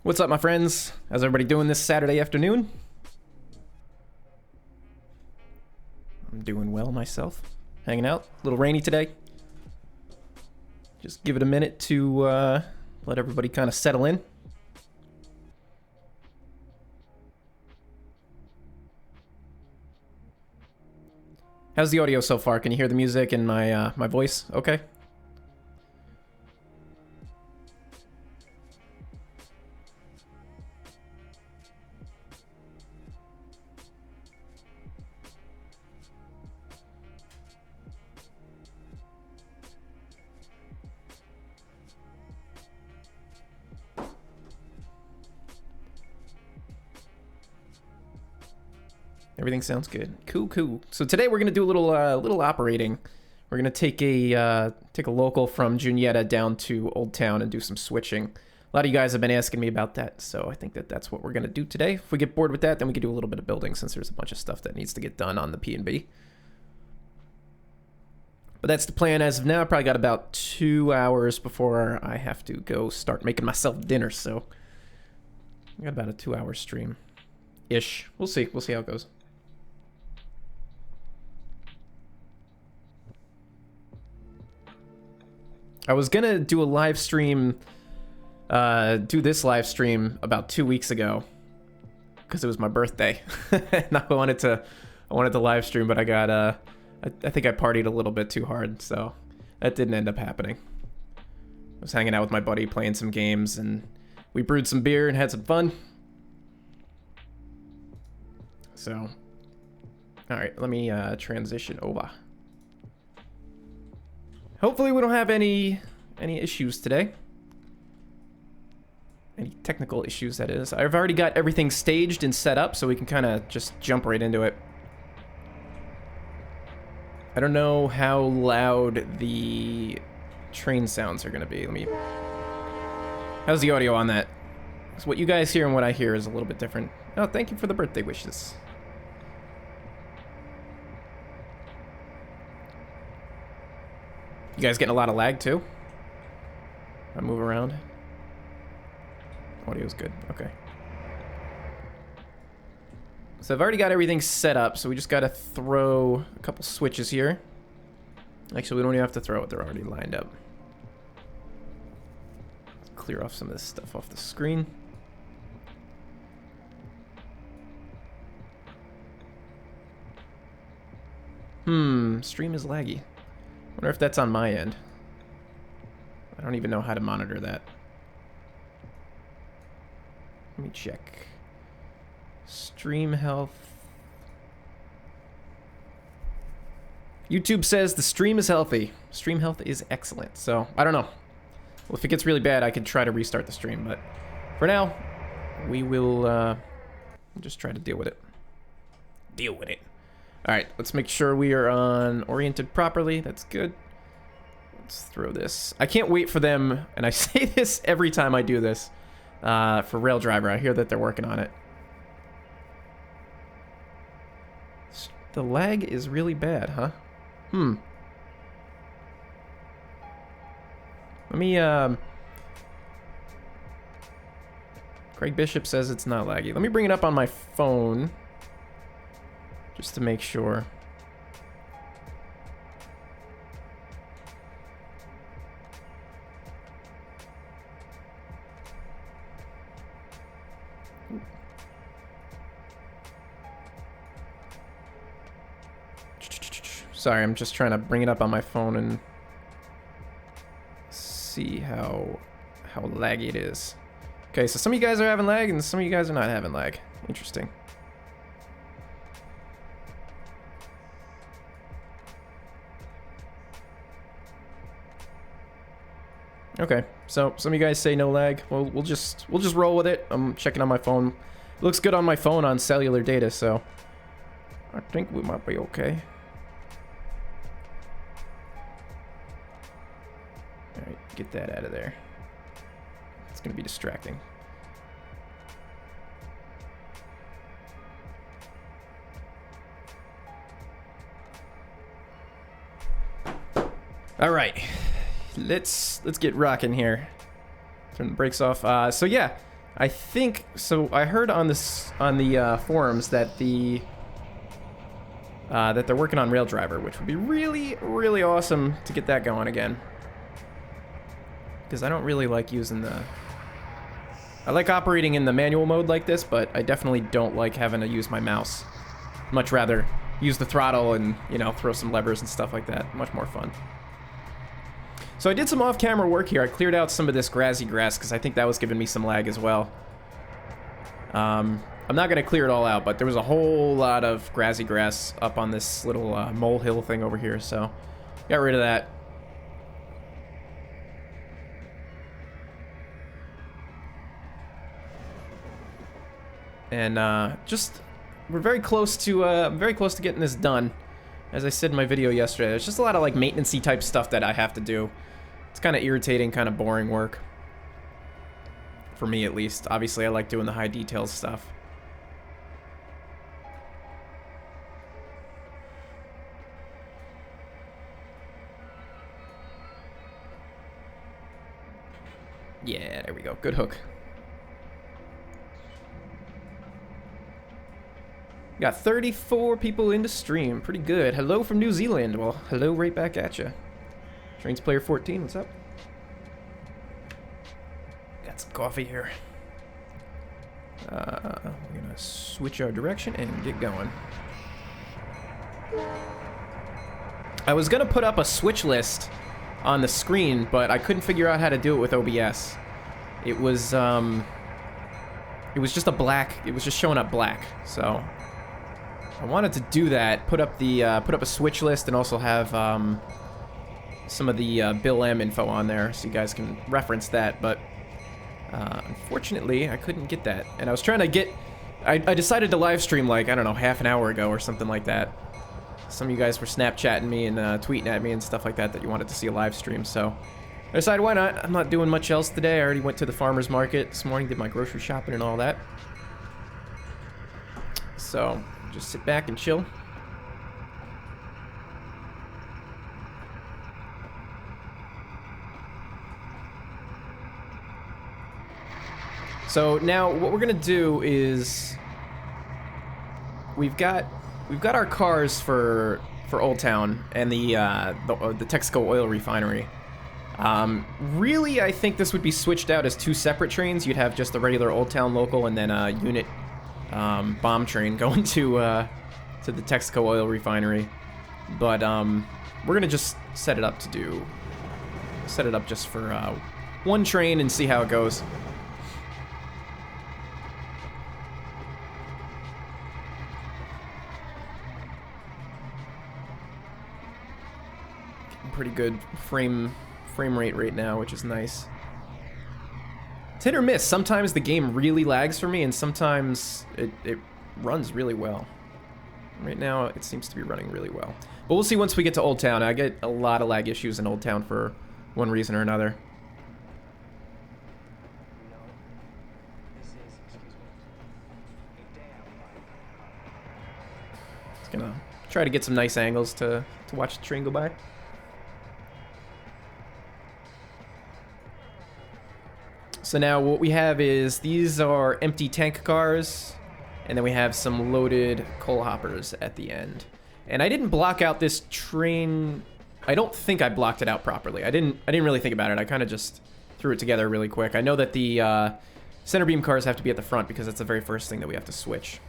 What's up, my friends? How's everybody doing this Saturday afternoon? I'm doing well myself. Hanging out. A little rainy today. Just give it a minute to let everybody kind of settle in. How's the audio so far? Can you hear the music and my my voice? Okay. Everything sounds good. Cool, cool. So today we're gonna do a little operating. We're gonna take a local from Juniata down to Old Town and do some switching. A lot of you guys have been asking me about that, so I think that's what we're gonna do today. If we get bored with that, then we can do a little bit of building since there's a bunch of stuff that needs to get done on the P&B. But that's the plan as of now. I probably got about 2 hours before I have to go start making myself dinner, so I got about a 2-hour stream-ish. We'll see how it goes. I was gonna do a live stream, do this live stream about 2 weeks ago, because it was my birthday, and I wanted to live stream, but I got I think I partied a little bit too hard, so that didn't end up happening. I was hanging out with my buddy, playing some games, and we brewed some beer and had some fun. So, all right, let me transition over. Hopefully we don't have any issues today. Any technical issues, that is. I've already got everything staged and set up, so we can kind of just jump right into it. I don't know how loud the train sounds are going to be. How's the audio on that? So what you guys hear and what I hear is a little bit different. Oh, thank you for the birthday wishes. You guys getting a lot of lag too? I move around. Audio's good. Okay. So I've already got everything set up, so we just gotta throw a couple switches here. Actually, we don't even have to throw it, they're already lined up. Clear off some of this stuff off the screen. Stream is laggy. Wonder if that's on my end. I don't even know how to monitor that. Let me check. Stream health. YouTube says the stream is healthy. Stream health is excellent. So, I don't know. Well, if it gets really bad, I could try to restart the stream. But for now, we will just try to deal with it. Deal with it. Alright, let's make sure we are oriented properly. That's good. Let's throw this. I can't wait for them, and I say this every time I do this, for Rail Driver. I hear that they're working on it. The lag is really bad, huh? Let me, Craig Bishop says it's not laggy. Let me bring it up on my phone. Just to make sure. Sorry, I'm just trying to bring it up on my phone and see how laggy it is. Okay, so some of you guys are having lag and some of you guys are not having lag. Interesting. Okay, so some of you guys say no lag. Well, we'll just roll with it. I'm checking on my phone. It looks good on my phone on cellular data, so I think we might be okay. All right, get that out of there. It's gonna be distracting. All right. Let's get rocking here. Turn the brakes off. So yeah, I think so. I heard on this on the forums that that they're working on Rail Driver, which would be really, really awesome to get that going again. Because I don't really like using the... I like operating in the manual mode like this, but I definitely don't like having to use my mouse. Much rather use the throttle and, you know, throw some levers and stuff like that. Much more fun. So I did some off-camera work here. I cleared out some of this grassy grass because I think that was giving me some lag as well. I'm not going to clear it all out, but there was a whole lot of grassy grass up on this little molehill thing over here, so got rid of that. And we're very close to getting this done. As I said in my video yesterday, there's just a lot of like maintenance-y type stuff that I have to do. It's kind of irritating, kind of boring work. For me, at least. Obviously, I like doing the high details stuff. Yeah, there we go. Good hook. Got 34 people in the stream. Pretty good. Hello from New Zealand. Well, hello right back at you. Trains Player 14, what's up? Got some coffee here. We're gonna switch our direction and get going. I was gonna put up a switch list on the screen, but I couldn't figure out how to do it with OBS. It was just a black. It was just showing up black. So I wanted to do that. Put up a switch list and also have some of the Bill M info on there, so you guys can reference that. But unfortunately, I couldn't get that. And I was trying to get. I decided to live stream like, I don't know, half an hour ago or something like that. Some of you guys were Snapchatting me and tweeting at me and stuff like that you wanted to see a live stream, so I decided why not. I'm not doing much else today. I already went to the farmer's market this morning, did my grocery shopping and all that. So, just sit back and chill. So now what we're gonna do is we've got our cars for Old Town and the Texaco oil refinery. Really, I think this would be switched out as two separate trains. You'd have just the regular Old Town local and then a unit bomb train going to the Texaco oil refinery. But we're gonna just set it up just for one train and see how it goes. Pretty good frame rate right now, which is nice. It's hit or miss. Sometimes the game really lags for me, and sometimes it runs really well. Right now, it seems to be running really well. But we'll see once we get to Old Town. I get a lot of lag issues in Old Town for one reason or another. Just gonna try to get some nice angles to watch the train go by. So now what we have is these are empty tank cars, and then we have some loaded coal hoppers at the end. And I didn't block out this train. I don't think I blocked it out properly. I didn't really think about it. I kind of just threw it together really quick. I know that the center beam cars have to be at the front because that's the very first thing that we have to switch.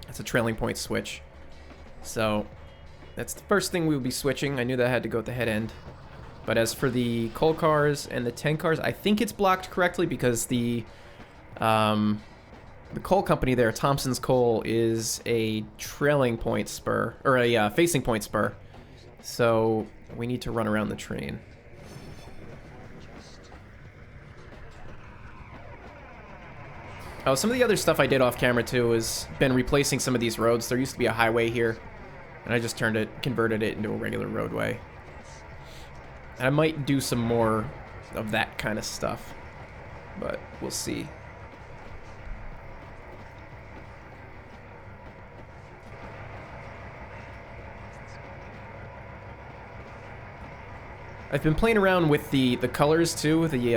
It's a trailing point switch. So that's the first thing we will be switching. I knew that I had to go at the head end. But as for the coal cars and the tank cars, I think it's blocked correctly because the coal company there, Thompson's Coal, is a trailing point spur, or a facing point spur. So we need to run around the train. Oh, some of the other stuff I did off camera too has been replacing some of these roads. There used to be a highway here, and I just converted it into a regular roadway. I might do some more of that kind of stuff, but we'll see. I've been playing around with the colors too, the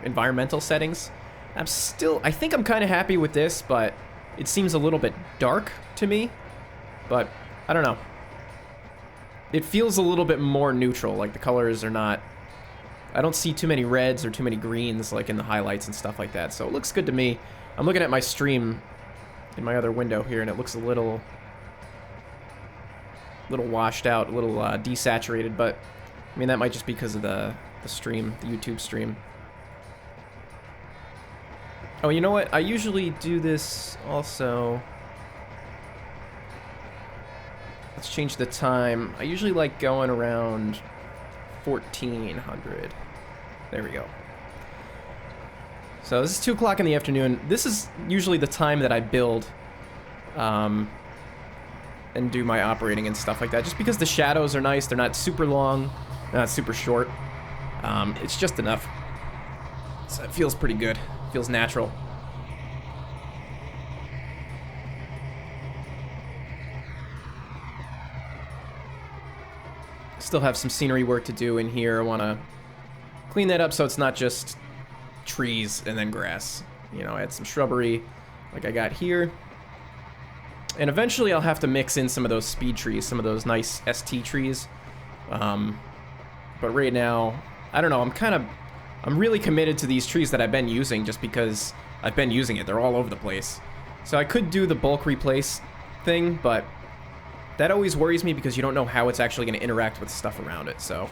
environmental settings. I think I'm kind of happy with this, but it seems a little bit dark to me. But I don't know. It feels a little bit more neutral, like the colors are not... I don't see too many reds or too many greens like in the highlights and stuff like that, so it looks good to me. I'm looking at my stream in my other window here, and it looks a little washed out, a little desaturated, but I mean that might just be because of the stream, the YouTube stream. Oh, you know what? I usually do this also... Let's change the time. I usually like going around 1400. There we go. So this is 2 o'clock in the afternoon. This is usually the time that I build and do my operating and stuff like that. Just because the shadows are nice. They're not super long, not super short. It's just enough. So it feels pretty good. Feels natural. Still have some scenery work to do in here. I want to clean that up so it's not just trees and then grass. You know, add some shrubbery like I got here. And eventually I'll have to mix in some of those speed trees, some of those nice ST trees. But right now, I don't know, I'm really committed to these trees that I've been using just because I've been using it. They're all over the place. So I could do the bulk replace thing, but that always worries me because you don't know how it's actually going to interact with stuff around it. So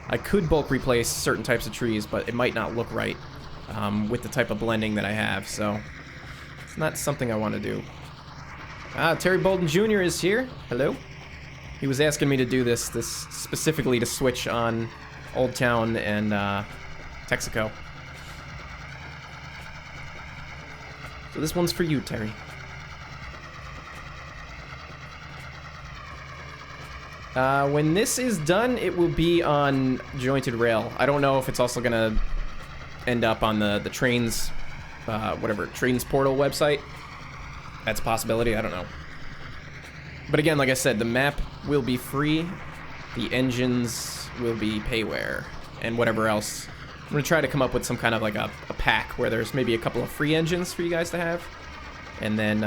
I could bulk replace certain types of trees, but it might not look right with the type of blending that I have. So it's not something I want to do. Terry Bolden Jr. is here. Hello. He was asking me to do this specifically to switch on Old Town and Texaco. So this one's for you, Terry. When this is done, it will be on Jointed Rail. I don't know if it's also gonna end up on the trains, whatever, trains portal website. That's a possibility, I don't know. But again, like I said, the map will be free. The engines will be payware. And whatever else. I'm gonna try to come up with some kind of like a pack where there's maybe a couple of free engines for you guys to have. And then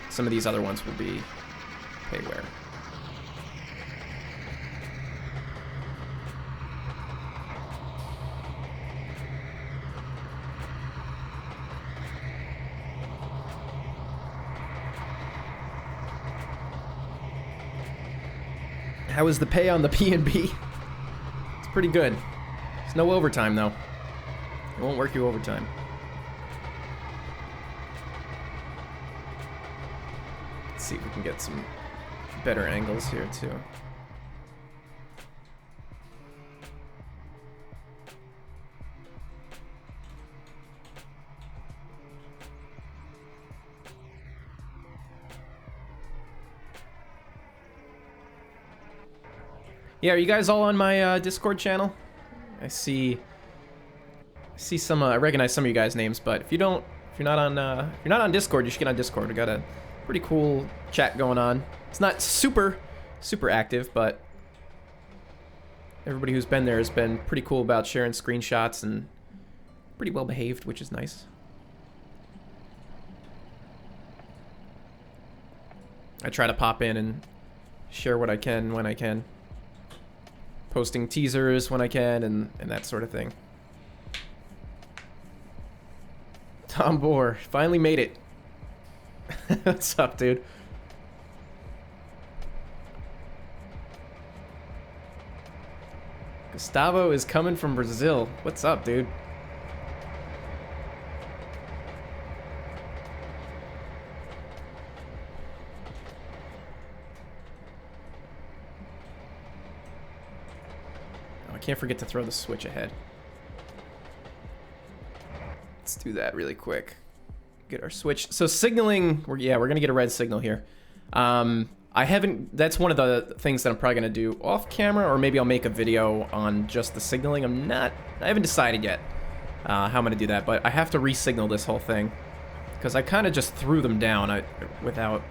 some of these other ones will be payware. How is the pay on the P&B? It's pretty good. There's no overtime, though. It won't work you overtime. Let's see if we can get some better angles here, too. Yeah, are you guys all on my Discord channel? I see some. I recognize some of you guys' names, but if you're not on Discord, you should get on Discord. We got a pretty cool chat going on. It's not super active, but everybody who's been there has been pretty cool about sharing screenshots and pretty well behaved, which is nice. I try to pop in and share what I can when I can. Posting teasers when I can, and that sort of thing. Tom Bohr, finally made it. What's up, dude? Gustavo is coming from Brazil. What's up, dude? Can't forget to throw the switch ahead. Let's do that really quick. Get our switch. So signaling, we're gonna get a red signal here. That's one of the things that I'm probably gonna do off camera, or maybe I'll make a video on just the signaling. I haven't decided yet how I'm gonna do that, but I have to re-signal this whole thing because I kind of just threw them down without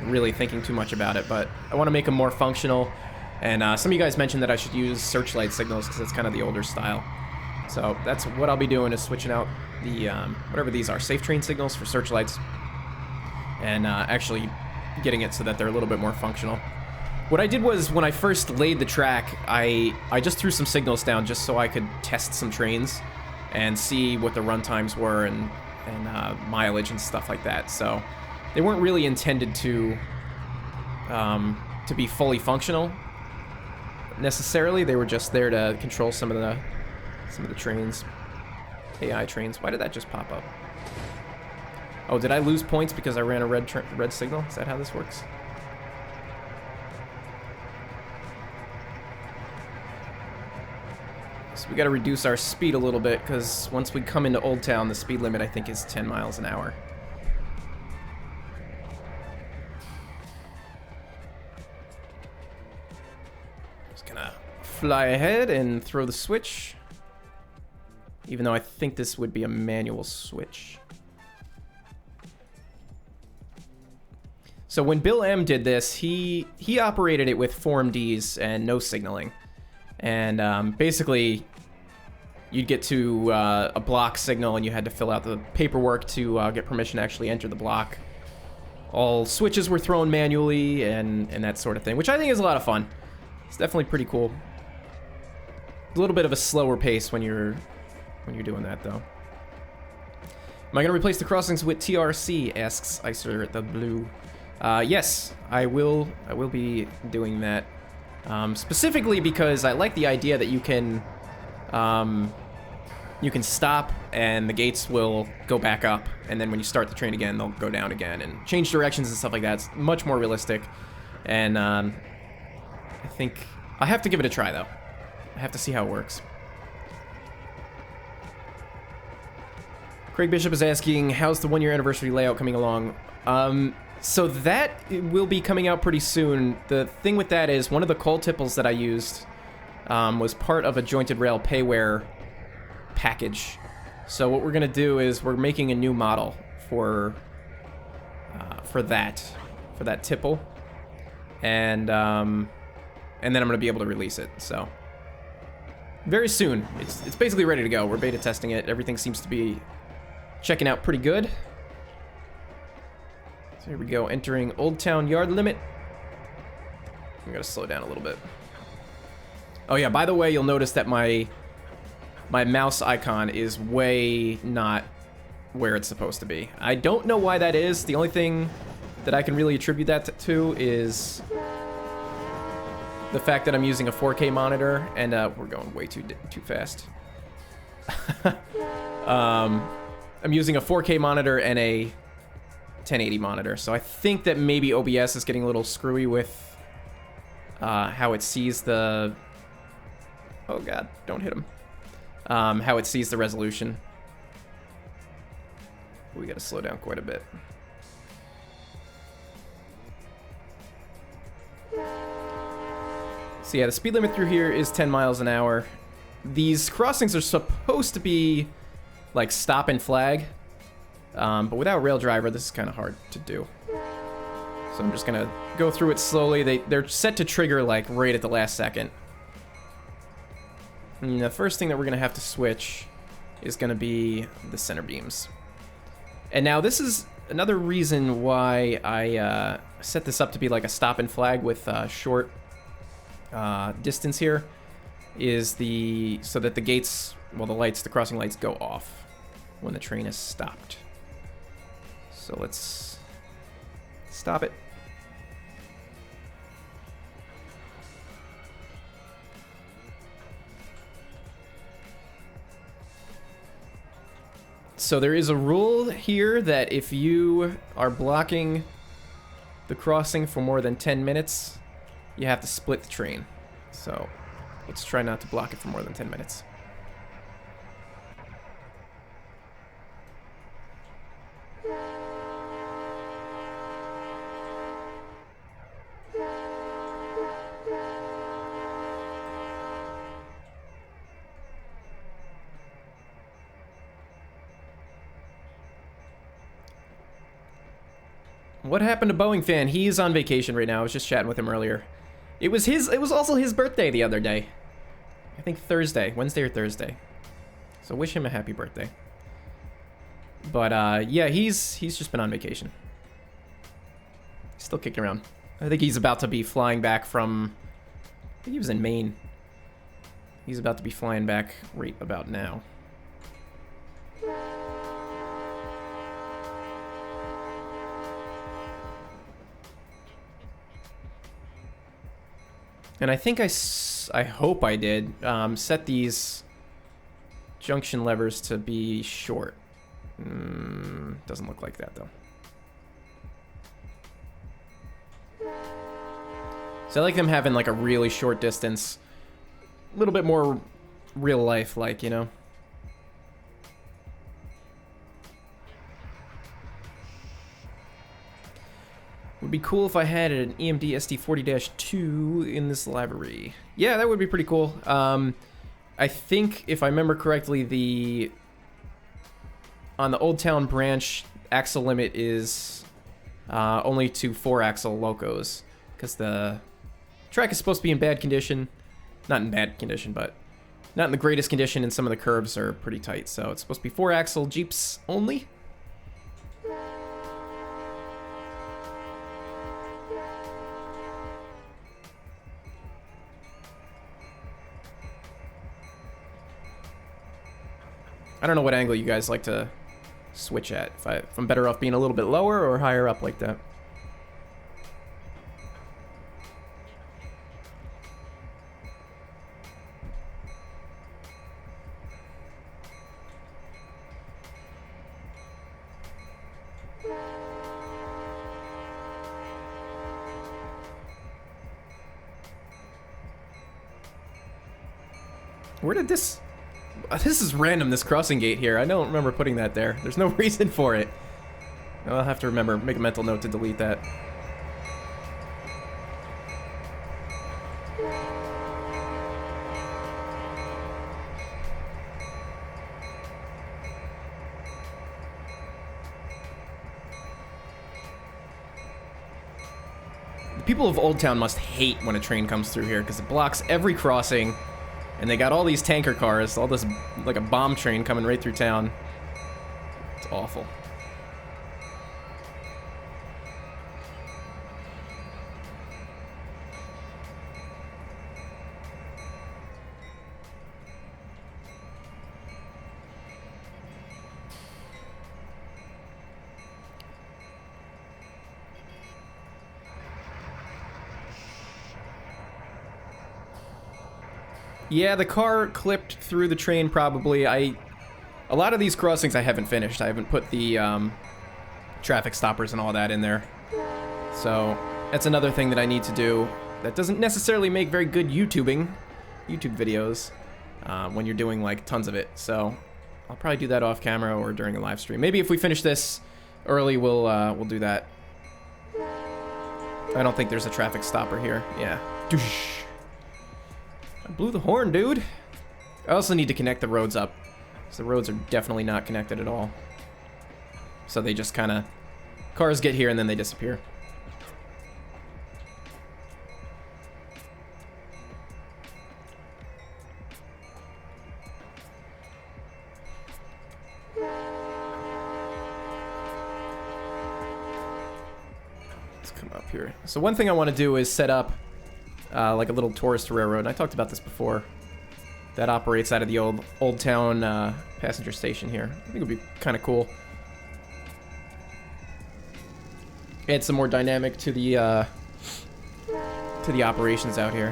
really thinking too much about it, but I want to make them more functional. And some of you guys mentioned that I should use searchlight signals because it's kind of the older style. So that's what I'll be doing, is switching out the, whatever these are, safe train signals for searchlights, and actually getting it so that they're a little bit more functional. What I did was, when I first laid the track, I just threw some signals down just so I could test some trains and see what the run times were and mileage and stuff like that. So they weren't really intended to be fully functional necessarily. They were just there to control some of the trains, AI trains. Why did that just pop up? Oh, did I lose points because I ran a red signal? Is that how this works? So we got to reduce our speed a little bit, because once we come into Old Town, the speed limit I think is 10 miles an hour. Just gonna fly ahead and throw the switch, even though I think this would be a manual switch. So when Bill M did this, he operated it with Form Ds and no signaling. And basically, you'd get to a block signal and you had to fill out the paperwork to get permission to actually enter the block. All switches were thrown manually and that sort of thing, which I think is a lot of fun. It's definitely pretty cool. A little bit of a slower pace when you're doing that, though. Am I going to replace the crossings with TRC, asks Icer the Blue. Yes, I will be doing that. Specifically because I like the idea that you can stop and the gates will go back up, and then when you start the train again, they'll go down again and change directions and stuff like that. It's much more realistic, and I think I have to give it a try, though. I have to see how it works. Craig Bishop is asking, how's the 1-year anniversary layout coming along? So that will be coming out pretty soon. The thing with that is, one of the coal tipples that I used was part of a jointed rail payware package. So what we're gonna do is we're making a new model for that tipple, and then I'm gonna be able to release it. So very soon, it's basically ready to go. We're beta testing it. Everything seems to be checking out pretty good. So here we go, entering Old Town yard limit. I'm gonna slow down a little bit. Oh yeah, by the way, you'll notice that my mouse icon is way not where it's supposed to be. I don't know why that is. The only thing that I can really attribute that to is the fact that I'm using a 4K monitor, and we're going way too fast. I'm using a 4K monitor and a 1080 monitor, so I think that maybe OBS is getting a little screwy with how it sees the... Oh god, don't hit him. How it sees the resolution. We gotta slow down quite a bit. So yeah, the speed limit through here is 10 miles an hour. These crossings are supposed to be like stop and flag, but without rail driver, this is kind of hard to do. So I'm just gonna go through it slowly. They're set to trigger like right at the last second. And the first thing that we're gonna have to switch is gonna be the center beams. And now this is another reason why I set this up to be like a stop and flag with short distance here, is so that the gates, well, the crossing lights go off when the train is stopped. So let's stop it. So there is a rule here that if you are blocking the crossing for more than 10 minutes, you have to split the train. So let's try not to block it for more than 10 minutes. What happened to Boeing Fan? He's on vacation right now. I was just chatting with him earlier. It was also his birthday the other day. I think Thursday, Wednesday or Thursday. So wish him a happy birthday. But yeah, he's just been on vacation. He's still kicking around. I think he's about to be flying back from... I think he was in Maine. He's about to be flying back right about now. And I think I hope I did set these junction levers to be short. Doesn't look like that though. So I like them having like a really short distance, a little bit more real life like, you know. Would be cool if I had an EMD SD40-2 in this library. Yeah, that would be pretty cool. I think, if I remember correctly, on the Old Town branch, axle limit is only to 4-axle locos, because the track is supposed to be in bad condition. Not in bad condition, but not in the greatest condition, and some of the curves are pretty tight, so it's supposed to be 4-axle Jeeps only. I don't know what angle you guys like to switch at. If I'm better off being a little bit lower or higher up like that. Where did this... This is random, this crossing gate here. I don't remember putting that there. There's no reason for it. I'll have to remember, make a mental note to delete that. The people of Old Town must hate when a train comes through here, because it blocks every crossing. And they got all these tanker cars, all this, like a bomb train coming right through town. It's awful. Yeah, the car clipped through the train probably. A lot of these crossings I haven't finished. I haven't put the traffic stoppers and all that in there. So that's another thing that I need to do. That doesn't necessarily make very good YouTube videos when you're doing like tons of it. So I'll probably do that off camera or during a live stream. Maybe if we finish this early, we'll do that. I don't think there's a traffic stopper here. Yeah. I blew the horn, dude. I also need to connect the roads up. So the roads are definitely not connected at all. So they just kind of... Cars get here and then they disappear. Let's come up here. So one thing I want to do is set up like a little tourist railroad. And I talked about this before. That operates out of the old town passenger station here. I think it would be kind of cool. Add some more dynamic to the operations out here.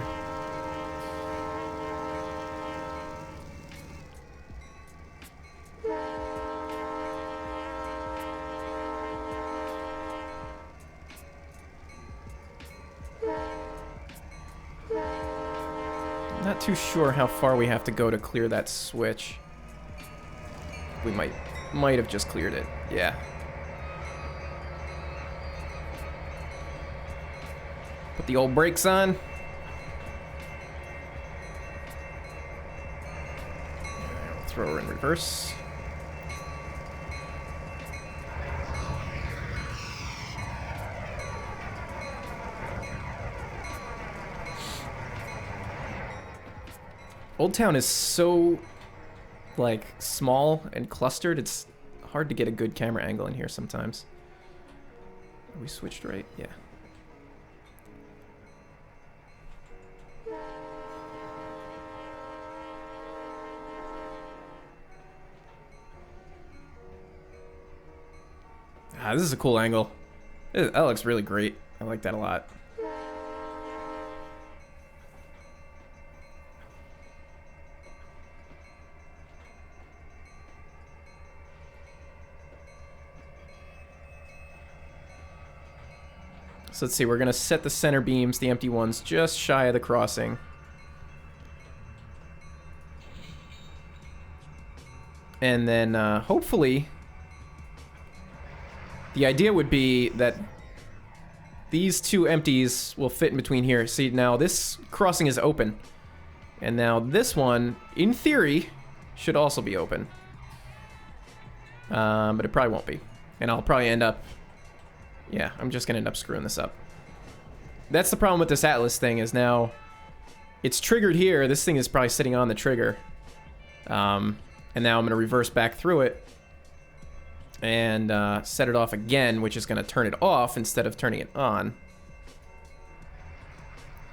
Not too sure how far we have to go to clear that switch. We might have just cleared it. Yeah. Put the old brakes on. We'll throw her in reverse. Old Town is so like small and clustered, it's hard to get a good camera angle in here sometimes. We switched right, yeah. Ah, this is a cool angle. That looks really great. I like that a lot. So let's see, we're gonna set the center beams, the empty ones, just shy of the crossing. And then hopefully, the idea would be that these two empties will fit in between here. See, now this crossing is open. And now this one, in theory, should also be open. But it probably won't be. And I'll probably end up... Yeah, I'm just going to end up screwing this up. That's the problem with this Atlas thing, is now... It's triggered here. This thing is probably sitting on the trigger. And now I'm going to reverse back through it. And set it off again, which is going to turn it off instead of turning it on.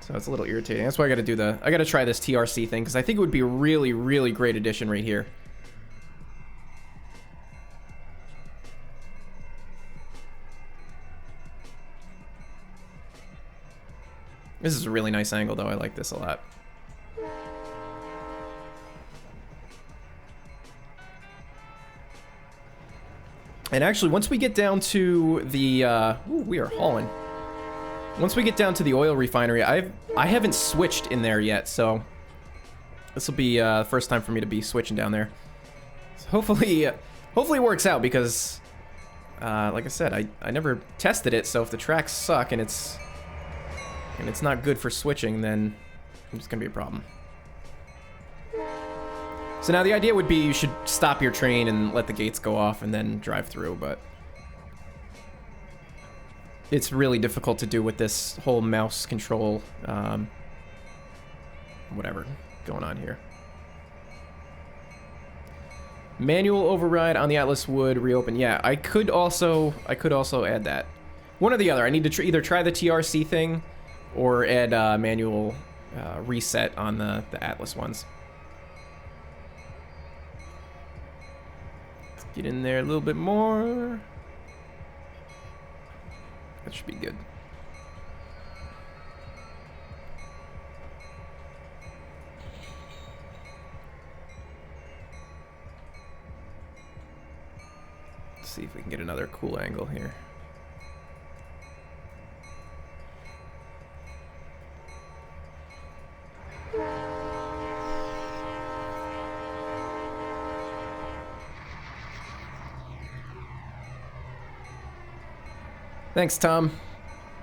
So it's a little irritating. That's why I got to do the... I got to try this TRC thing, because I think it would be a really, really great addition right here. This is a really nice angle, though. I like this a lot. And actually, once we get down to the... ooh, we are hauling. Once we get down to the oil refinery, I haven't switched in there yet, so... This will be the first time for me to be switching down there. So hopefully it works out, because... like I said, I never tested it, so if the tracks suck and it's not good for switching, then it's gonna be a problem. So now the idea would be you should stop your train and let the gates go off and then drive through, but it's really difficult to do with this whole mouse control, whatever going on here. Manual override on the Atlas would reopen. Yeah, I could also add that. One or the other. I need to either try the TRC thing or add manual reset on the Atlas ones. Let's get in there a little bit more. That should be good. Let's see if we can get another cool angle here. Thanks, Tom.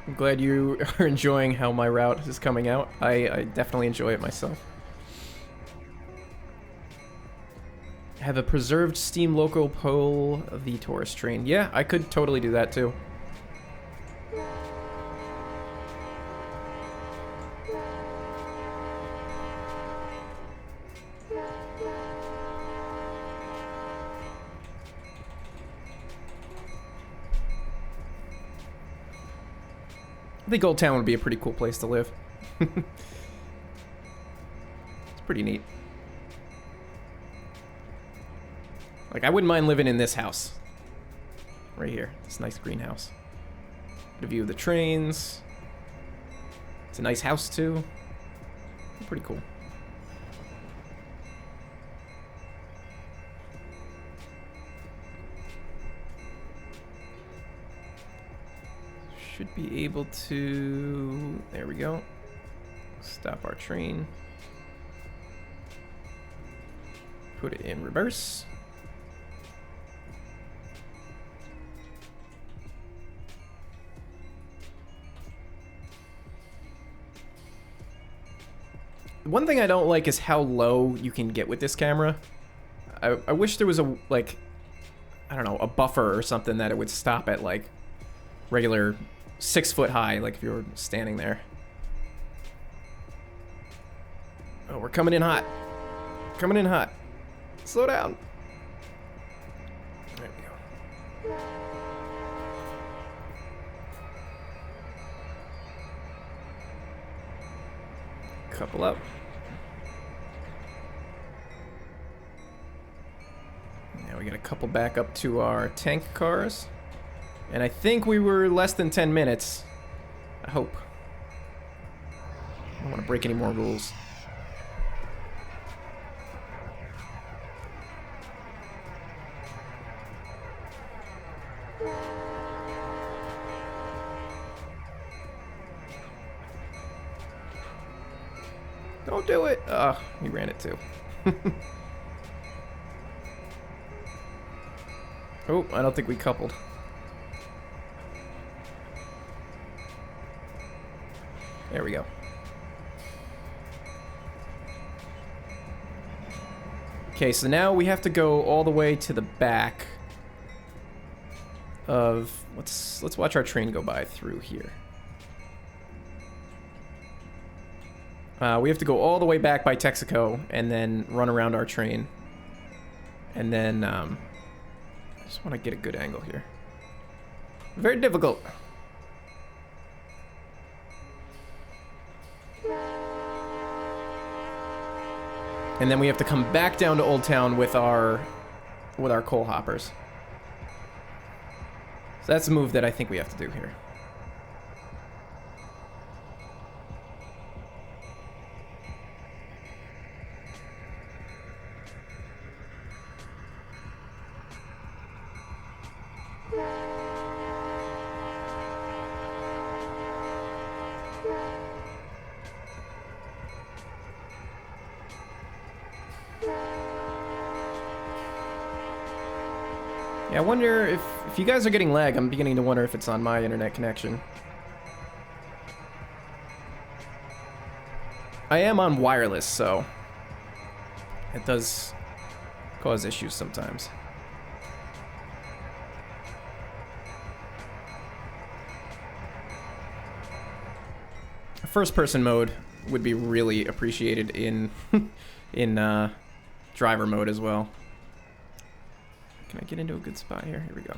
I'm glad you are enjoying how my route is coming out. I definitely enjoy it myself. Have a preserved steam loco pull the tourist train. Yeah, I could totally do that too. I think Old Town would be a pretty cool place to live. It's pretty neat. Like, I wouldn't mind living in this house. Right here. This nice greenhouse. Get a view of the trains. It's a nice house, too. Pretty cool. Should be able to... There we go. Stop our train. Put it in reverse. One thing I don't like is how low you can get with this camera. I wish there was a, like, I don't know, a buffer or something that it would stop at, like, regular 6 foot high, like if you were standing there. Oh, we're coming in hot. Coming in hot. Slow down. There we go. Couple up. Now we got a couple back up to our tank cars. And I think we were less than 10 minutes. I hope. I don't want to break any more rules. Don't do it. Oh, he ran it too. Oh, I don't think we coupled. There we go. Okay, so now we have to go all the way to the back of... Let's watch our train go by through here. We have to go all the way back by Texaco and then run around our train. And then, I just want to get a good angle here. Very difficult. And then we have to come back down to Old Town with our coal hoppers. So that's a move that I think we have to do here. Yeah, I wonder if you guys are getting lag. I'm beginning to wonder if it's on my internet connection. I am on wireless, so it does cause issues sometimes. First-person mode would be really appreciated in in driver mode as well. Can I get into a good spot here? Here we go.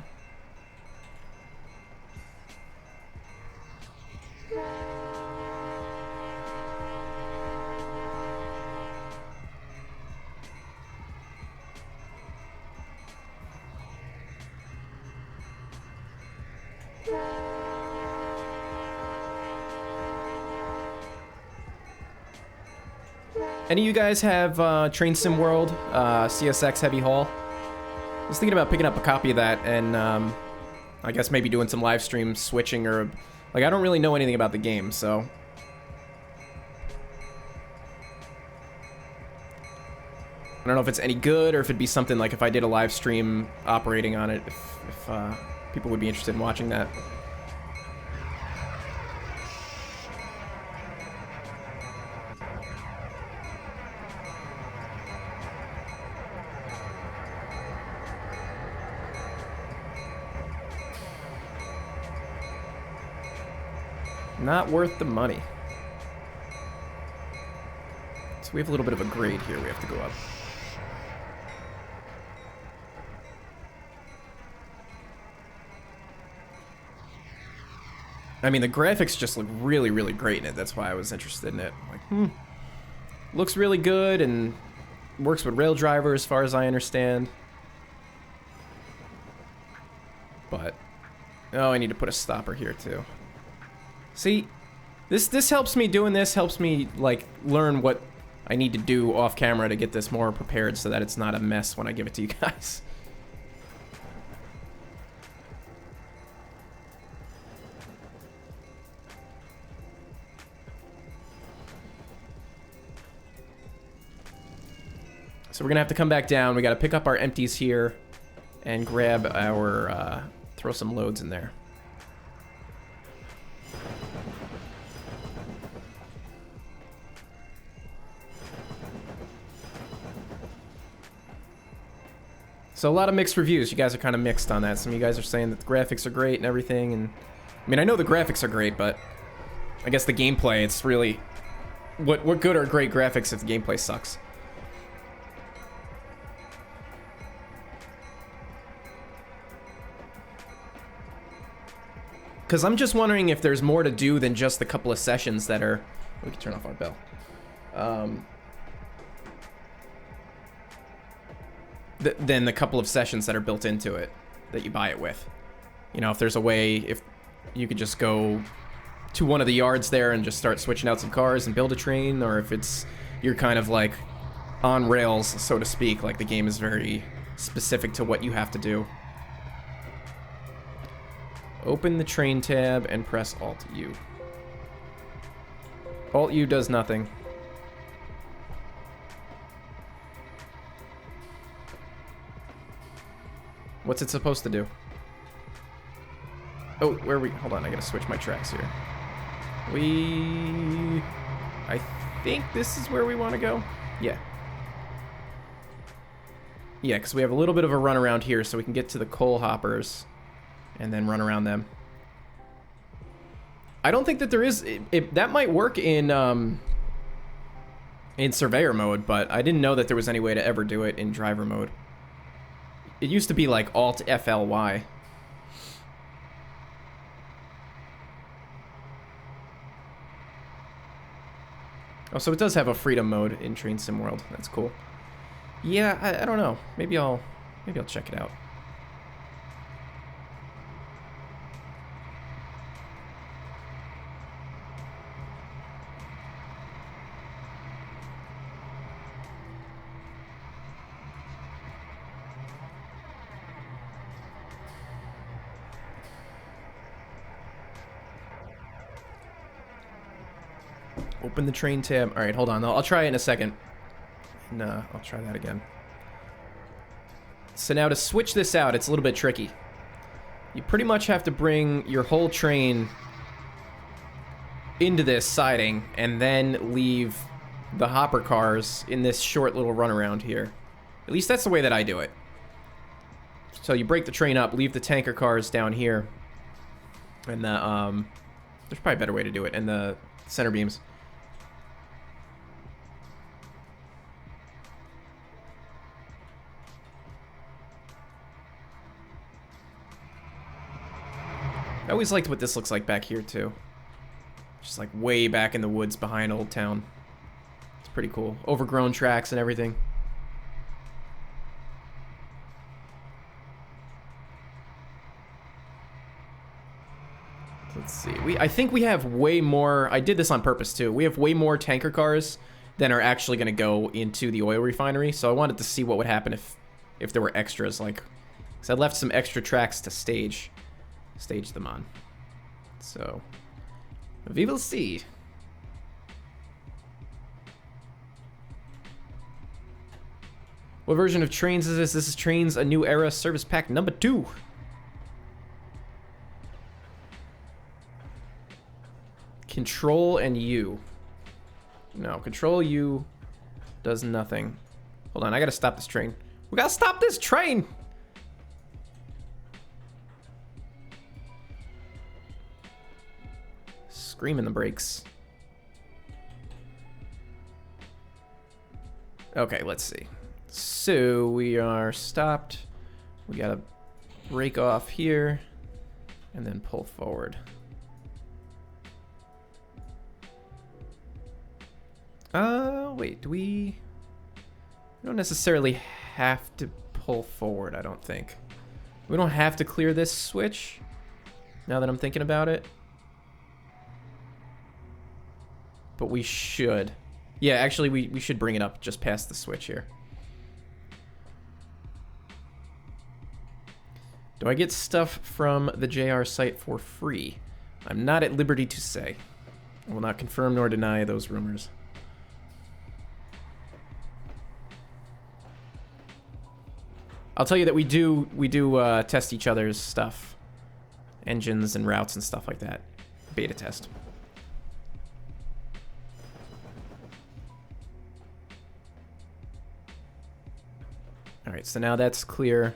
Any of you guys have Train Sim World, CSX Heavy Haul? I was thinking about picking up a copy of that and I guess maybe doing some live stream switching or... Like, I don't really know anything about the game, so... I don't know if it's any good or if it'd be something like if I did a live stream operating on it, if people would be interested in watching that. Not worth the money. So we have a little bit of a grade here we have to go up. I mean, the graphics just look really, really great in it. That's why I was interested in it. Like, looks really good and works with rail driver as far as I understand. But, oh, I need to put a stopper here too. See, this helps me. Doing this helps me, like, learn what I need to do off camera to get this more prepared so that it's not a mess when I give it to you guys. So we're gonna have to come back down. We gotta pick up our empties here and grab our, throw some loads in there. So a lot of mixed reviews. You guys are kind of mixed on that. Some of you guys are saying that the graphics are great and everything, and I mean, I know the graphics are great, but I guess the gameplay, it's really what good are great graphics if the gameplay sucks? Because I'm just wondering if there's more to do than just the couple of sessions that are... We can turn off our bell. Than the couple of sessions that are built into it that you buy it with. You know, if there's a way, if you could just go to one of the yards there and just start switching out some cars and build a train, or if it's, you're kind of like on rails, so to speak, like the game is very specific to what you have to do. Open the train tab and press Alt-U. Alt-U does nothing. What's it supposed to do? Oh, where are we? Hold on, I gotta switch my tracks here. I think this is where we want to go. Yeah. Yeah, because we have a little bit of a run around here, so we can get to the coal hoppers and then run around them. I don't think that there is... that might work in Surveyor mode, but I didn't know that there was any way to ever do it in Driver mode. It used to be like Alt-FLY. Oh, so it does have a freedom mode in Train Sim World. That's cool. Yeah, I don't know. Maybe I'll check it out. Open the train tab. All right, hold on. I'll try it in a second. Nah, I'll try that again. So now to switch this out, it's a little bit tricky. You pretty much have to bring your whole train into this siding and then leave the hopper cars in this short little runaround here. At least that's the way that I do it. So you break the train up, leave the tanker cars down here. And the, there's probably a better way to do it. And the center beams. I always liked what this looks like back here, too. Just like way back in the woods behind Old Town. It's pretty cool. Overgrown tracks and everything. Let's see. I think we have way more... I did this on purpose, too. We have way more tanker cars than are actually going to go into the oil refinery. So I wanted to see what would happen if there were extras. Like, because I left some extra tracks to stage them on. So, we will see. What version of Trains is this? This is Trains A New Era Service Pack number 2. Control and U. No, Control U does nothing. Hold on, I gotta stop this train. We gotta stop this train! Screaming the brakes. Okay, let's see. So we are stopped. We gotta brake off here and then pull forward. Wait, we don't necessarily have to pull forward, I don't think. We don't have to clear this switch, now that I'm thinking about it. But we should. Yeah, actually, we should bring it up just past the switch here. Do I get stuff from the JR site for free? I'm not at liberty to say. I will not confirm nor deny those rumors. I'll tell you that we do test each other's stuff. Engines and routes and stuff like that. Beta test. Alright, so now that's clear.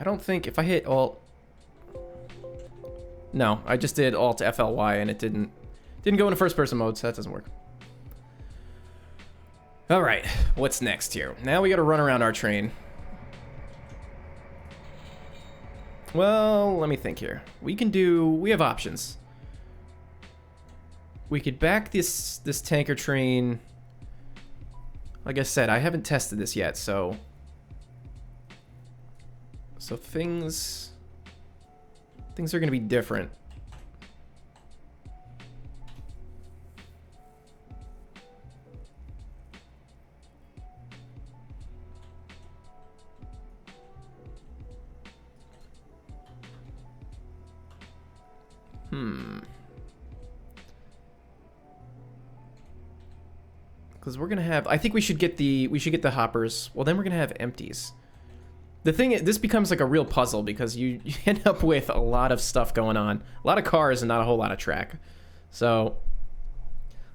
I don't think if I hit Alt... No, I just did Alt FLY and it didn't go into first person mode, so that doesn't work. All right, what's next here? Now we gotta run around our train. Well, let me think here. We have options. We could back this tanker train. Like I said, I haven't tested this yet, so things are gonna be different. Because we're gonna have, I think we should get the hoppers. Well, then we're gonna have empties. The thing is, this becomes like a real puzzle because you end up with a lot of stuff going on, a lot of cars and not a whole lot of track. So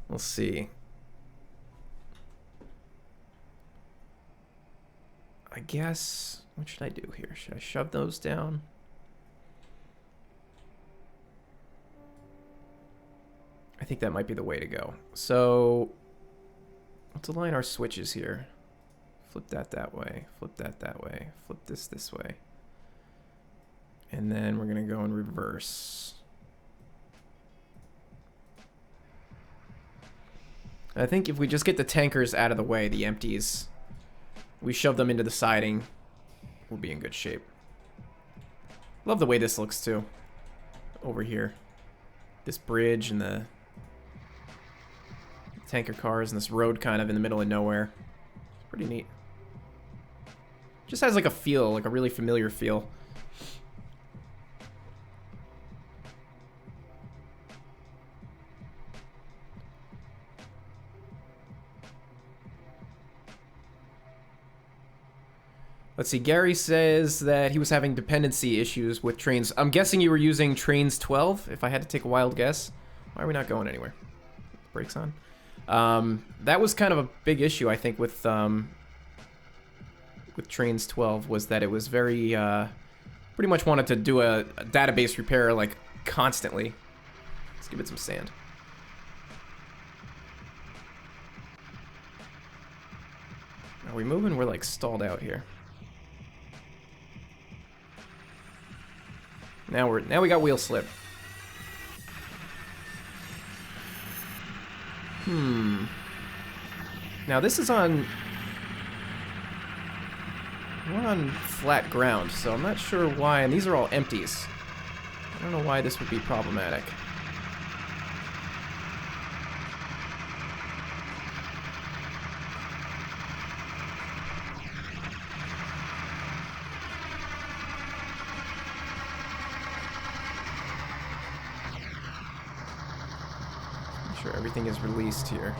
we'll see. I guess, what should I do here? Should I shove those down? I think that might be the way to go. So let's align our switches here. Flip that way, flip that way, flip this way. And then we're gonna go in reverse. I think if we just get the tankers out of the way, the empties, we shove them into the siding, we'll be in good shape. Love the way this looks too, over here. This bridge and the tanker cars and this road kind of in the middle of nowhere. It's pretty neat. Just has like a feel, like a really familiar feel. Let's see, Gary says that he was having dependency issues with trains. I'm guessing you were using trains 12, if I had to take a wild guess. Why are we not going anywhere? Brakes on. That was kind of a big issue, I think, with trains 12, was that it was very, pretty much wanted to do a database repair, like, constantly. Let's give it some sand. Are we moving? We're, like, stalled out here. Now we got wheel slip. Now this is on... We're on flat ground, so I'm not sure why, and these are all empties. I don't know why this would be problematic. Make sure everything is released here.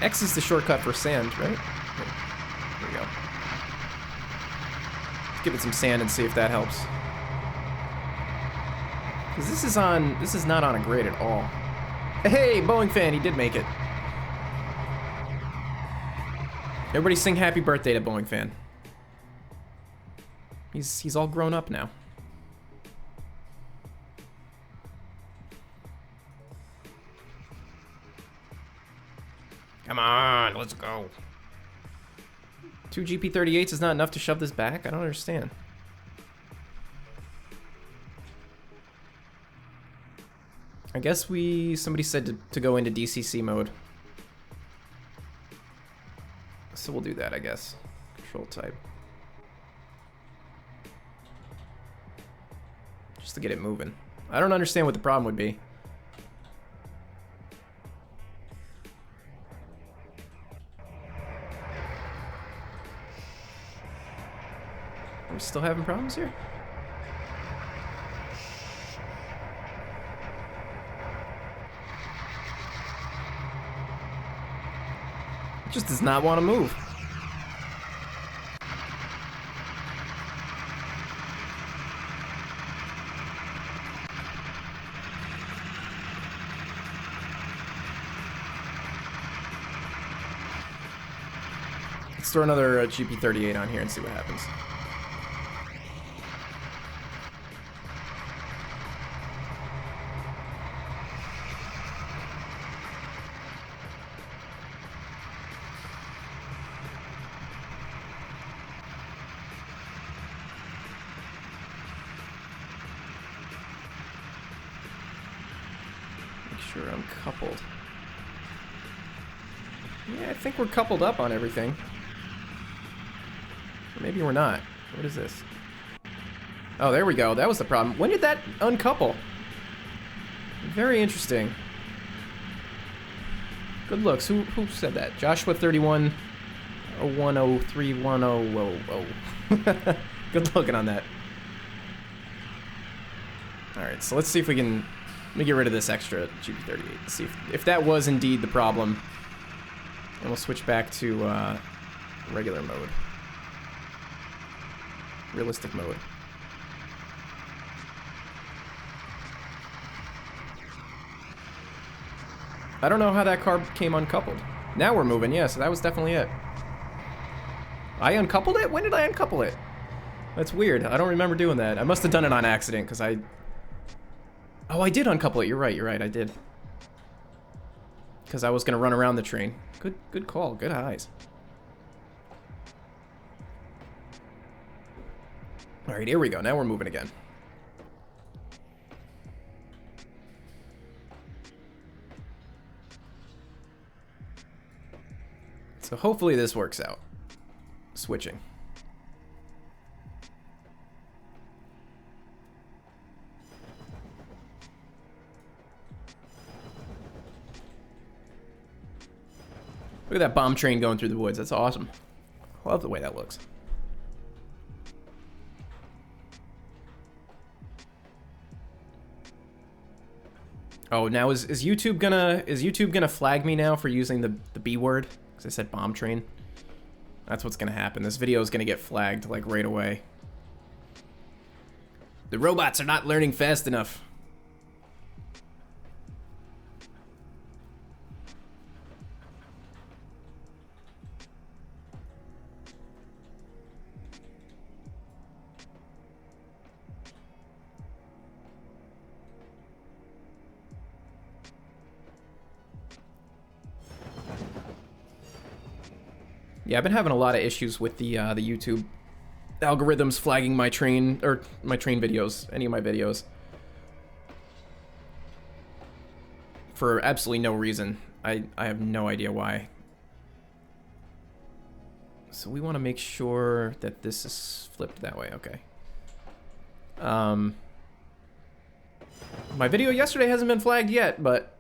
X is the shortcut for sand, right? There we go. Let's give it some sand and see if that helps. Because this is not on a grade at all. Hey, Boeing fan, he did make it. Everybody sing happy birthday to Boeing fan. He's all grown up now. Come on, let's go. 2 GP38s is not enough to shove this back? I don't understand. I guess somebody said to go into DCC mode. So we'll do that, I guess. Control type. Just to get it moving. I don't understand what the problem would be. Are we still having problems here? It just does not want to move. Let's throw another GP38 on here and see what happens. Make sure I'm coupled. Yeah, I think we're coupled up on everything. Or maybe we're not. What is this? Oh, there we go. That was the problem. When did that uncouple? Very interesting. Good looks. Who said that? Joshua 31 010310. Good looking on that. Alright, so let's see if we can... Let me get rid of this extra GP38. See if that was indeed the problem. And we'll switch back to regular mode. Realistic mode. I don't know how that car came uncoupled. Now we're moving, yeah, so that was definitely it. I uncoupled it? When did I uncouple it? That's weird. I don't remember doing that. I must have done it on accident, because I... Oh, I did uncouple it. You're right, I did. Because I was going to run around the train. Good call. Good eyes. Alright, here we go. Now we're moving again. So hopefully this works out. Switching. Look at that bomb train going through the woods. That's awesome. I love the way that looks. Oh, now is YouTube gonna flag me now for using the B word? Because I said bomb train. That's what's gonna happen. This video is gonna get flagged like right away. The robots are not learning fast enough. Yeah, I've been having a lot of issues with the YouTube algorithms flagging my train, or my train videos, any of my videos. For absolutely no reason. I have no idea why. So we want to make sure that this is flipped that way, okay. My video yesterday hasn't been flagged yet, but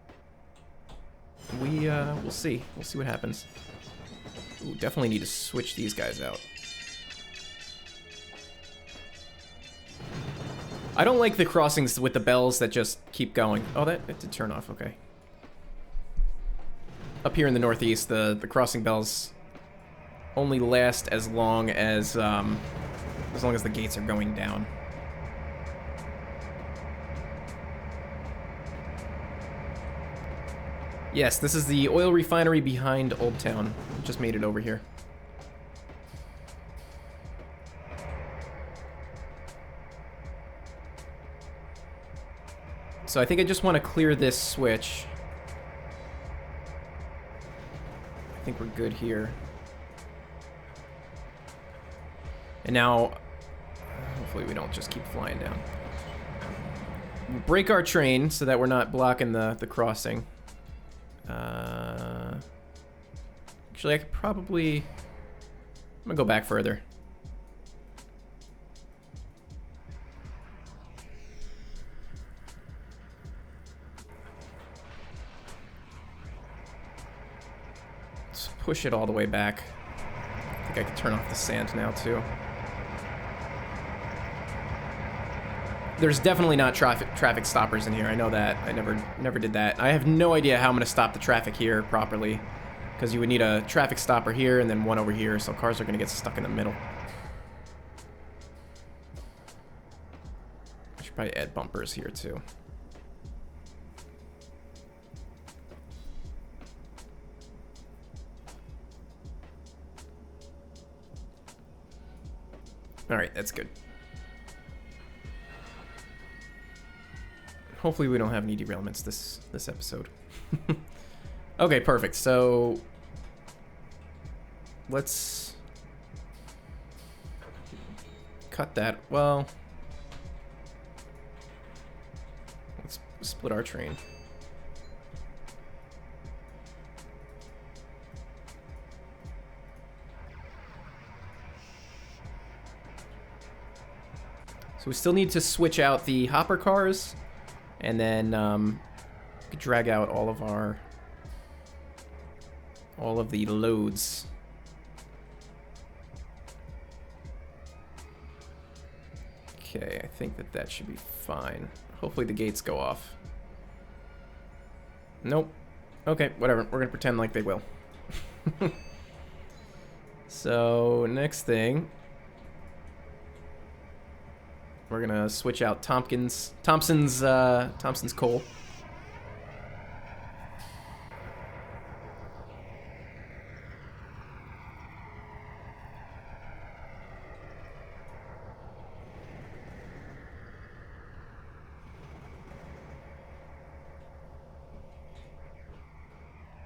we'll see. We'll see what happens. Ooh, definitely need to switch these guys out. I don't like the crossings with the bells that just keep going. Oh, that did turn off, okay. Up here in the northeast, the crossing bells only last as long as the gates are going down. Yes, this is the oil refinery behind Old Town. Just made it over here. So I think I just want to clear this switch. I think we're good here. And now, hopefully we don't just keep flying down. We'll break our train so that we're not blocking the crossing. Actually, I could probably... I'm gonna go back further. Let's push it all the way back. I think I could turn off the sand now, too. There's definitely not traffic stoppers in here. I know that. I never did that. I have no idea how I'm gonna stop the traffic here properly, because you would need a traffic stopper here and then one over here, so cars are gonna get stuck in the middle. I should probably add bumpers here too. Alright, that's good. Hopefully we don't have any derailments this episode. Okay, perfect. So let's cut that. Well, let's split our train. So we still need to switch out the hopper cars, and then drag out all of the loads. Okay, I think that should be fine. Hopefully the gates go off. Nope. Okay, whatever. We're gonna pretend like they will. So next thing, we're gonna switch out Thompson's coal.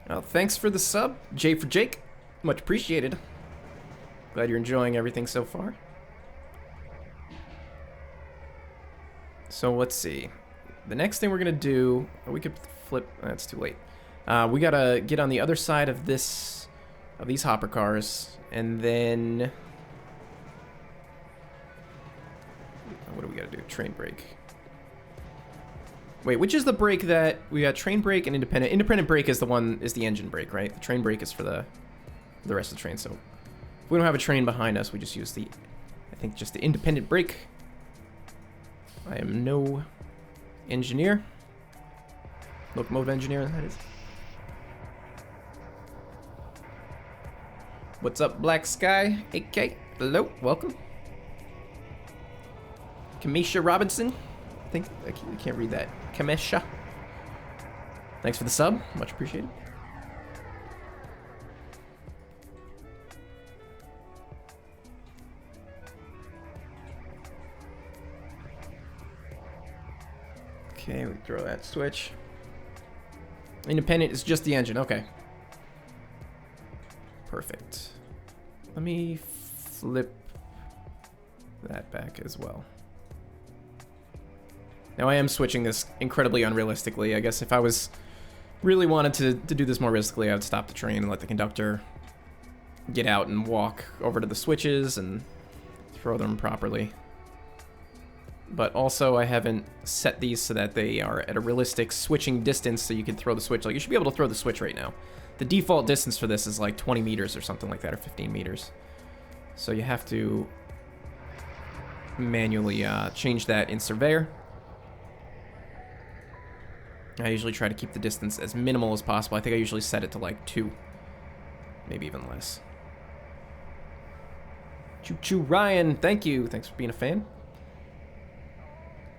Well, thanks for the sub, J for Jake. Much appreciated. Glad you're enjoying everything so far. So let's see. The next thing we're gonna do, we could flip. That's too late. We gotta get on the other side of these hopper cars, and then what do we gotta do? Train brake. Wait, which is the brake that we got? Train brake and independent. Independent brake is the engine brake, right? The train brake is for the rest of the train. So if we don't have a train behind us, we just use I think just the independent brake. I am no engineer. Locomotive engineer, that is. What's up, Black Sky? AK, hello, welcome. Kamisha Robinson. I think I can't read that. Kamesha. Thanks for the sub, much appreciated. Okay, we throw that switch. Independent is just the engine, okay. Perfect. Let me flip that back as well. Now I am switching this incredibly unrealistically. I guess if I was really wanted to do this more realistically, I would stop the train and let the conductor get out and walk over to the switches and throw them properly. But also I haven't set these so that they are at a realistic switching distance so you can throw the switch. Like, you should be able to throw the switch right now. The default distance for this is like 20 meters or something like that, or 15 meters. So you have to manually change that in Surveyor. I usually try to keep the distance as minimal as possible. I think I usually set it to like 2, maybe even less. Choo Choo Ryan, thank you. Thanks for being a fan.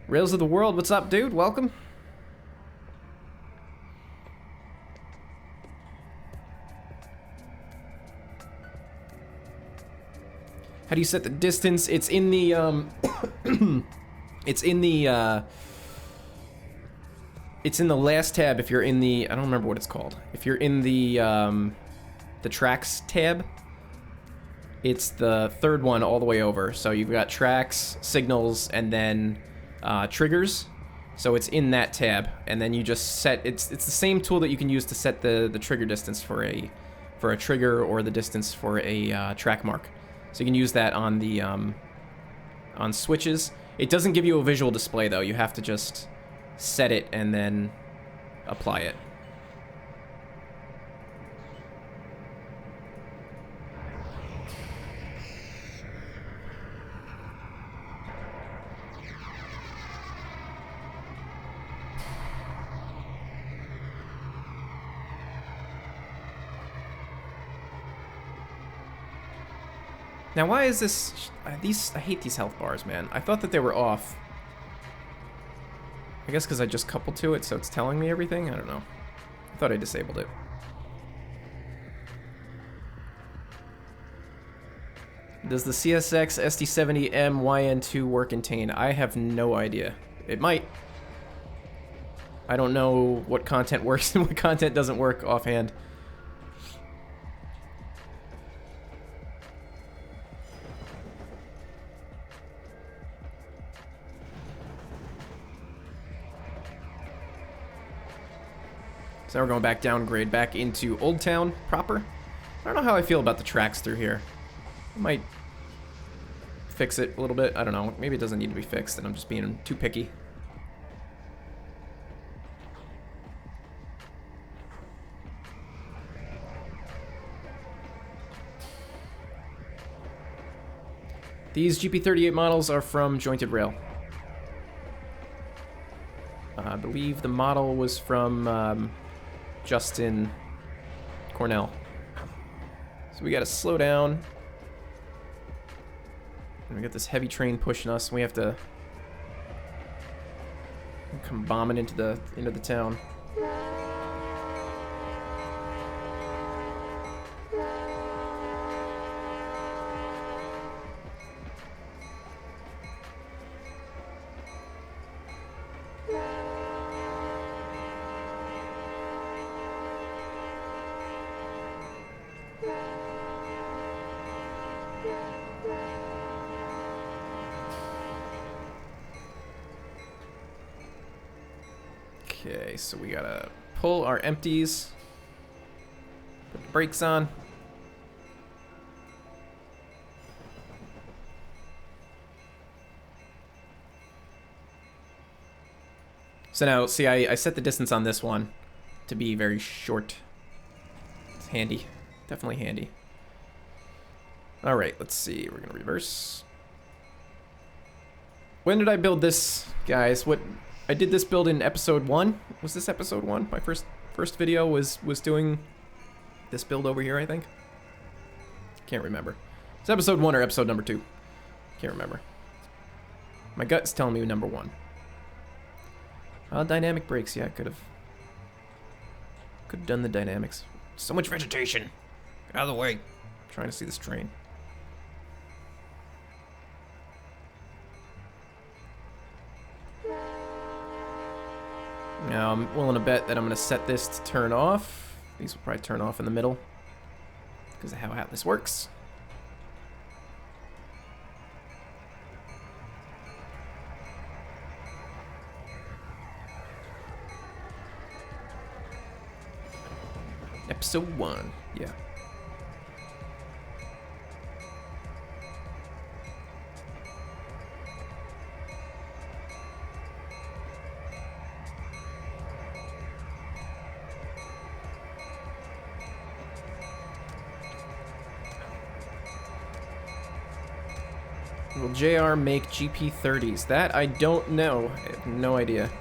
Rails of the World, what's up, dude? Welcome. How do you set the distance? It's in the it's in the last tab if you're in the, I don't remember what it's called. If you're in the tracks tab, it's the third one all the way over. So you've got tracks, signals, and then triggers. So it's in that tab, and then you just set, it's the same tool that you can use to set the trigger distance for a trigger, or the distance for a track mark. So you can use that on the on switches. It doesn't give you a visual display though. You have to just set it and then apply it. Now, why is this... I hate these health bars, man. I thought that they were off. I guess because I just coupled to it, so it's telling me everything? I don't know. I thought I disabled it. Does the CSX SD70M YN2 work in Tane? I have no idea. It might. I don't know what content works and what content doesn't work offhand. So now we're going back downgrade, back into Old Town proper. I don't know how I feel about the tracks through here. I might fix it a little bit. I don't know. Maybe it doesn't need to be fixed and I'm just being too picky. These GP38 models are from Jointed Rail. I believe the model was from Justin Cornell. So we gotta slow down. And we got this heavy train pushing us, and we have to come bombing into the town. Okay, so we gotta pull our empties, put the brakes on. So now, see, I set the distance on this one to be very short. It's handy, definitely handy. All right, let's see, we're gonna reverse. When did I build this, guys? I did this build in episode 1. Was this episode 1? My first video was doing this build over here, I think. Can't remember. It's episode 1 or episode number 2. Can't remember. My gut's telling me number 1. Dynamic brakes. Yeah, I could have done the dynamics. So much vegetation. Get out of the way. I'm trying to see this train. Now, I'm willing to bet that I'm going to set this to turn off. These will probably turn off in the middle because of how this works. Episode 1, yeah. Will JR make GP30s? That I don't know. I have no idea.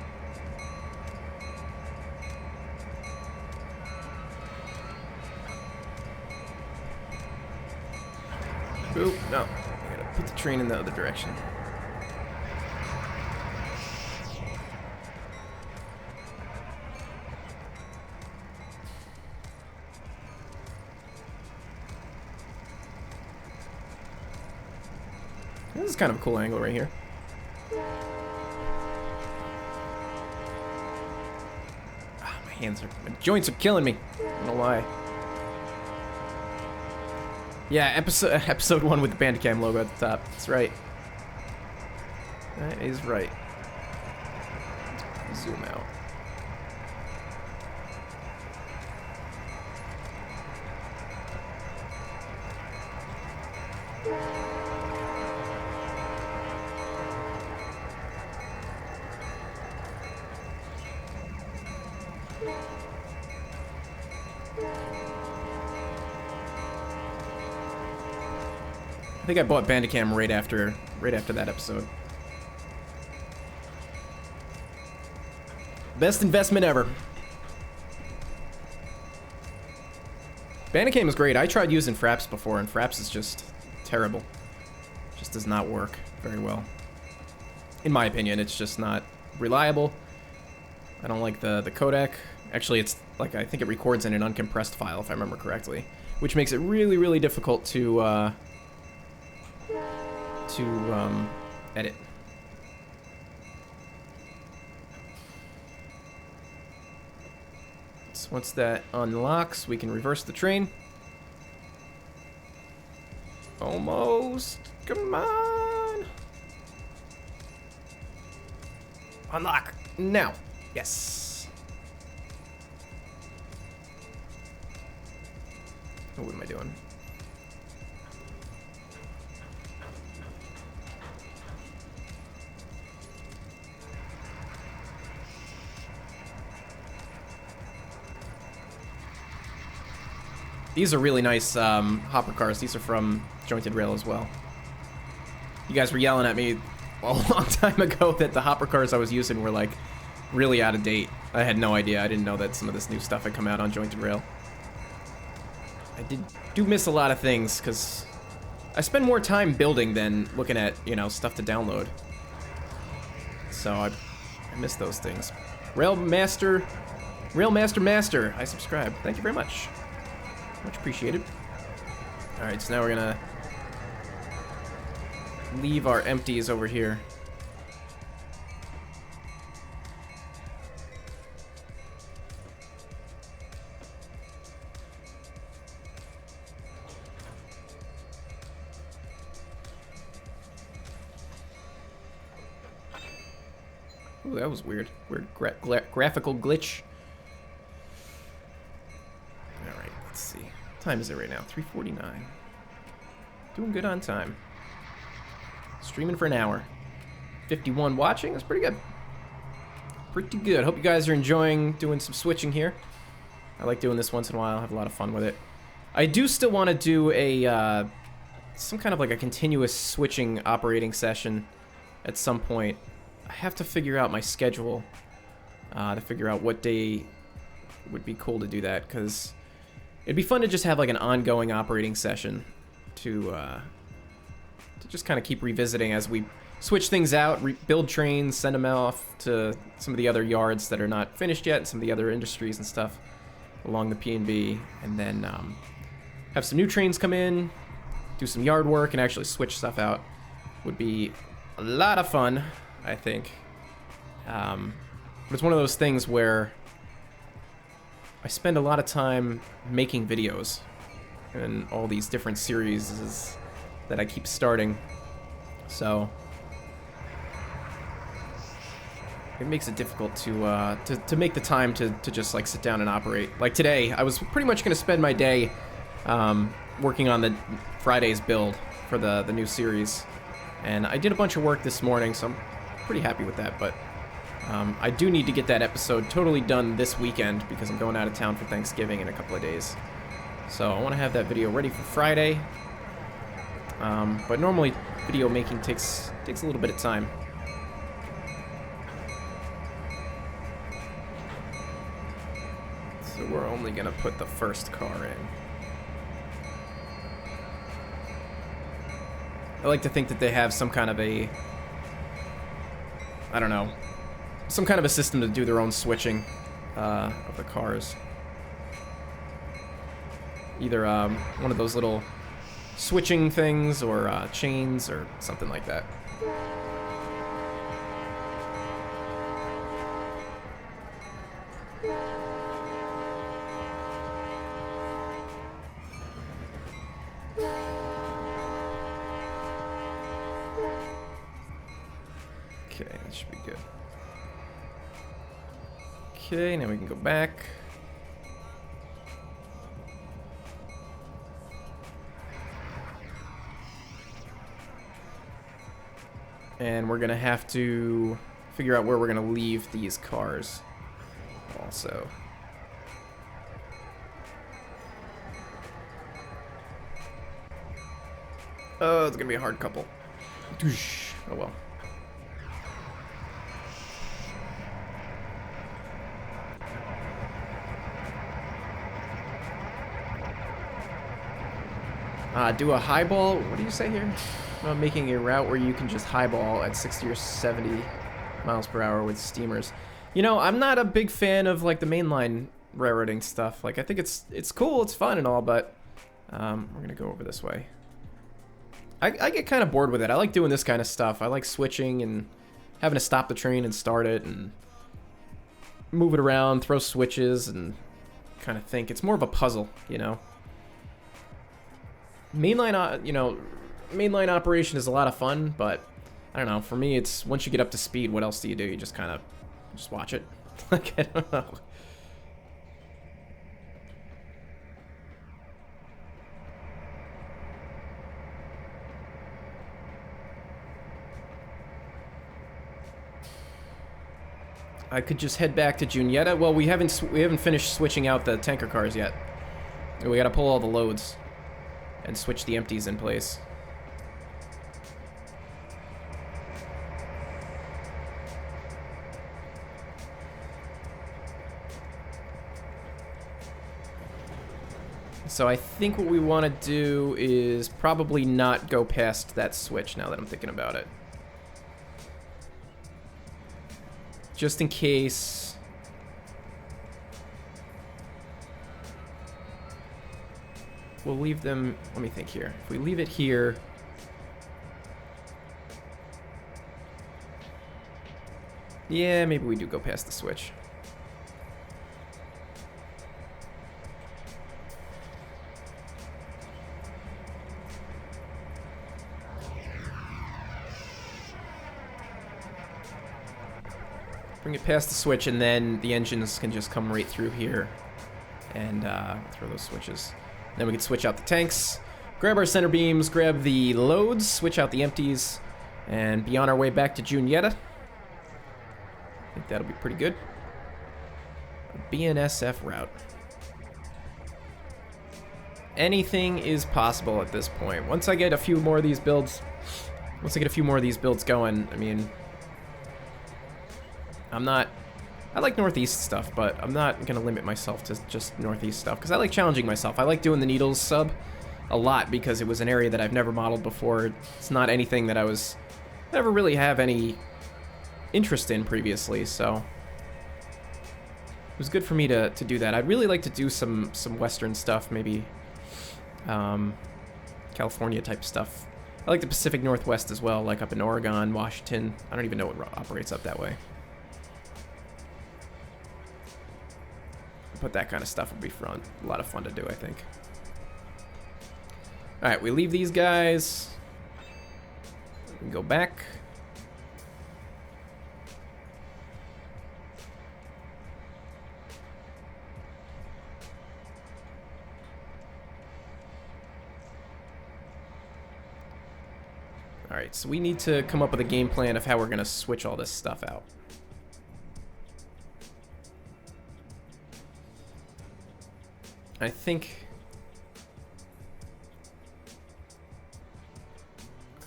Oop, no. I gotta put the train in the other direction. This is kind of a cool angle right here. Ah, my joints are killing me. I don't know why. Yeah, episode 1 with the Bandicam logo at the top. That's right. That is right. Zoom out. I think I bought Bandicam right after that episode. Best investment ever. Bandicam is great. I tried using Fraps before, and Fraps is just terrible. Just does not work very well. In my opinion, it's just not reliable. I don't like the codec. Actually, it's like, I think it records in an uncompressed file, if I remember correctly, which makes it really, really difficult to to edit. So once that unlocks, we can reverse the train. Almost. Come on. Unlock. Now. Yes. Oh, what am I doing? These are really nice hopper cars. These are from Jointed Rail as well. You guys were yelling at me a long time ago that the hopper cars I was using were like really out of date. I had no idea. I didn't know that some of this new stuff had come out on Jointed Rail. I do miss a lot of things because I spend more time building than looking at, you know, stuff to download. So I miss those things. Railmaster, I subscribe. Thank you very much. Much appreciated. Alright, so now we're gonna leave our empties over here. Ooh, that was weird. Weird graphical glitch. Alright, let's see. What time is it right now? 3:49. Doing good on time. Streaming for an hour. 51 watching. That's pretty good. Pretty good. Hope you guys are enjoying doing some switching here. I like doing this once in a while. I have a lot of fun with it. I do still want to do a some kind of like a continuous switching operating session at some point. I have to figure out my schedule to figure out what day would be cool to do that, because it'd be fun to just have like an ongoing operating session to just kind of keep revisiting as we switch things out, build trains, send them off to some of the other yards that are not finished yet, and some of the other industries and stuff along the P&B, and then have some new trains come in, do some yard work, and actually switch stuff out. Would be a lot of fun, I think. But it's one of those things where I spend a lot of time making videos and all these different series that I keep starting, so it makes it difficult to make the time to just like sit down and operate. Like today, I was pretty much going to spend my day working on the Friday's build for the new series, and I did a bunch of work this morning, so I'm pretty happy with that. But I do need to get that episode totally done this weekend because I'm going out of town for Thanksgiving in a couple of days. So I want to have that video ready for Friday. But normally video making takes a little bit of time. So we're only gonna put the first car in. I like to think that they have some kind of a, I don't know, some kind of a system to do their own switching of the cars. Either one of those little switching things or chains or something like that. Okay, that should be good. Okay, now we can go back. And we're gonna have to figure out where we're gonna leave these cars also. Oh, it's gonna be a hard couple. Oh well. Do a highball. What do you say here? Making a route where you can just highball at 60 or 70 miles per hour with steamers. You know, I'm not a big fan of like the mainline railroading stuff. Like, I think it's cool, it's fun and all, but we're gonna go over this way. I get kind of bored with it. I like doing this kind of stuff. I like switching and having to stop the train and start it and move it around, throw switches, and kind of think. It's more of a puzzle, you know. Mainline operation is a lot of fun, but I don't know. For me, it's once you get up to speed, what else do? You just kind of just watch it. Like, I don't know. I could just head back to Juniata. Well, we haven't finished switching out the tanker cars yet. We gotta pull all the loads and switch the empties in place. So I think what we want to do is probably not go past that switch now that I'm thinking about it. Just in case. We'll leave them, let me think here. If we leave it here. Yeah, maybe we do go past the switch. Bring it past the switch, and then the engines can just come right through here and throw those switches. Then we can switch out the tanks, grab our center beams, grab the loads, switch out the empties, and be on our way back to Juniata. I think that'll be pretty good. A BNSF route. Anything is possible at this point. Once I get a few more of these builds, going, I mean, I like Northeast stuff, but I'm not going to limit myself to just Northeast stuff, because I like challenging myself. I like doing the Needles sub a lot, because it was an area that I've never modeled before. It's not anything that I never really have any interest in previously, so it was good for me to do that. I'd really like to do some Western stuff, maybe California type stuff. I like the Pacific Northwest as well, like up in Oregon, Washington. I don't even know what operates up that way. But that kind of stuff would be fun. A lot of fun to do, I think. Alright, we leave these guys. We can go back. Alright, so we need to come up with a game plan of how we're going to switch all this stuff out. I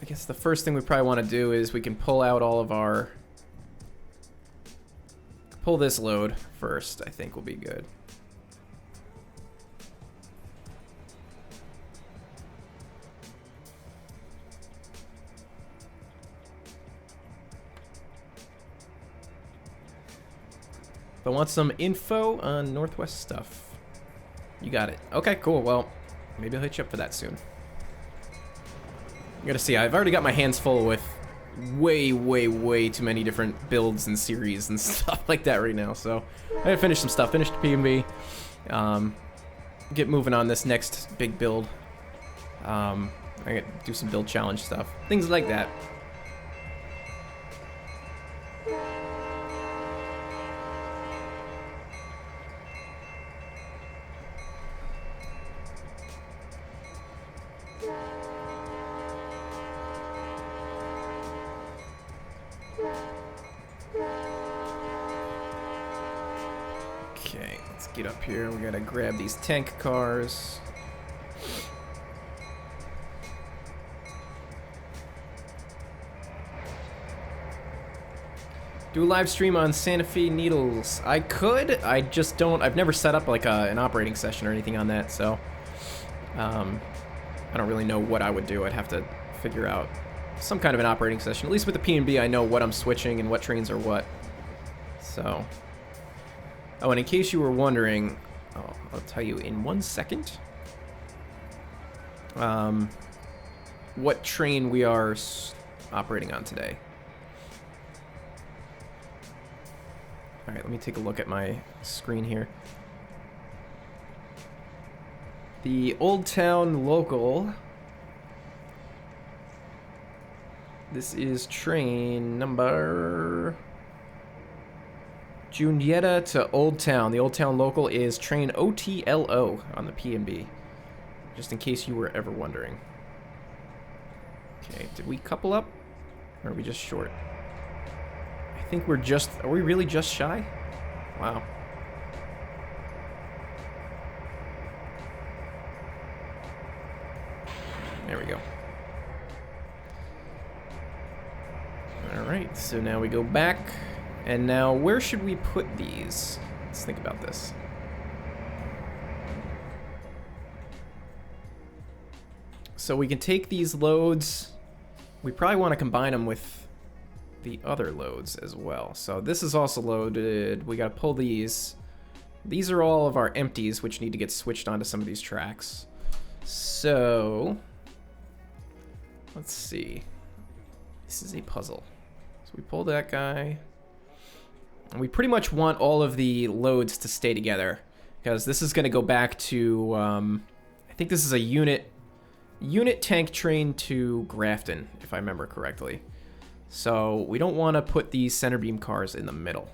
guess the first thing we probably want to do is we can pull out all of our... Pull this load first, I think will be good. If I want some info on Northwest stuff. You got it. Okay, cool. Well, maybe I'll hit you up for that soon. You gotta see, I've already got my hands full with way too many different builds and series and stuff like that right now. So I gotta finish some stuff. Finish the PMB. Get moving on this next big build. I gotta do some build challenge stuff. Things like that. Okay, let's get up here. We gotta grab these tank cars. Do a live stream on Santa Fe Needles. I could, I just don't, I've never set up like an operating session or anything on that, so I don't really know what I would do. I'd have to figure out some kind of an operating session. At least with the P&B, I know what I'm switching and what trains are what. So, oh, and in case you were wondering, I'll tell you in 1 second. what train we are operating on today. All right, let me take a look at my screen here. The Old Town Local. This is train number... Juniata to Old Town. The Old Town Local is train OTLO on the PNB. Just in case you were ever wondering. Okay, did we couple up? Or are we just short? I think we're just... Are we really just shy? Wow. There we go. Alright, so now we go back. And now, where should we put these? Let's think about this. So we can take these loads. We probably want to combine them with the other loads as well. So this is also loaded. We got to pull these. These are all of our empties, which need to get switched onto some of these tracks. So let's see. This is a puzzle. So we pull that guy. And we pretty much want all of the loads to stay together, because this is going to go back to, I think this is a unit tank train to Grafton, if I remember correctly. So we don't want to put these center beam cars in the middle,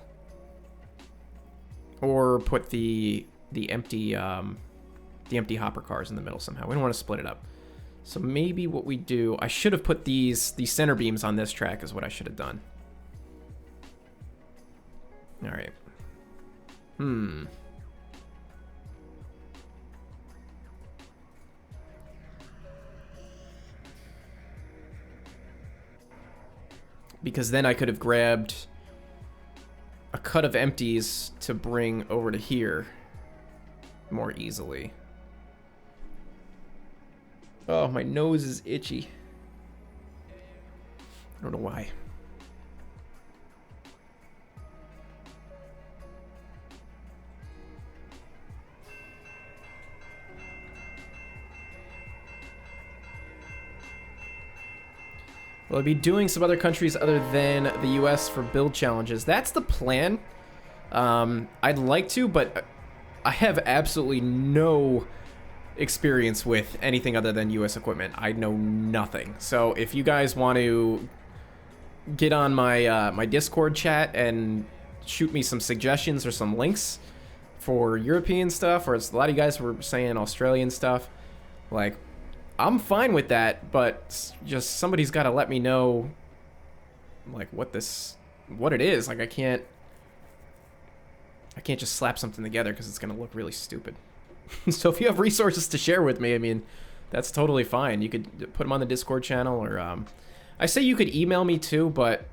or put the empty hopper cars in the middle somehow. We don't want to split it up. So maybe what we do, I should have put these center beams on this track is what I should have done. All right. Because then I could have grabbed a cut of empties to bring over to here more easily. Oh, my nose is itchy. I don't know why. Will I be doing some other countries other than the US for build challenges? That's the plan. I'd like to, but I have absolutely no experience with anything other than US equipment. I know nothing. So if you guys want to get on my my Discord chat and shoot me some suggestions or some links for European stuff, or a lot of you guys were saying Australian stuff, like, I'm fine with that, but just somebody's got to let me know, like, what it is. Like, I can't just slap something together because it's gonna look really stupid. So if you have resources to share with me, I mean, that's totally fine. You could put them on the Discord channel, or I say you could email me too, but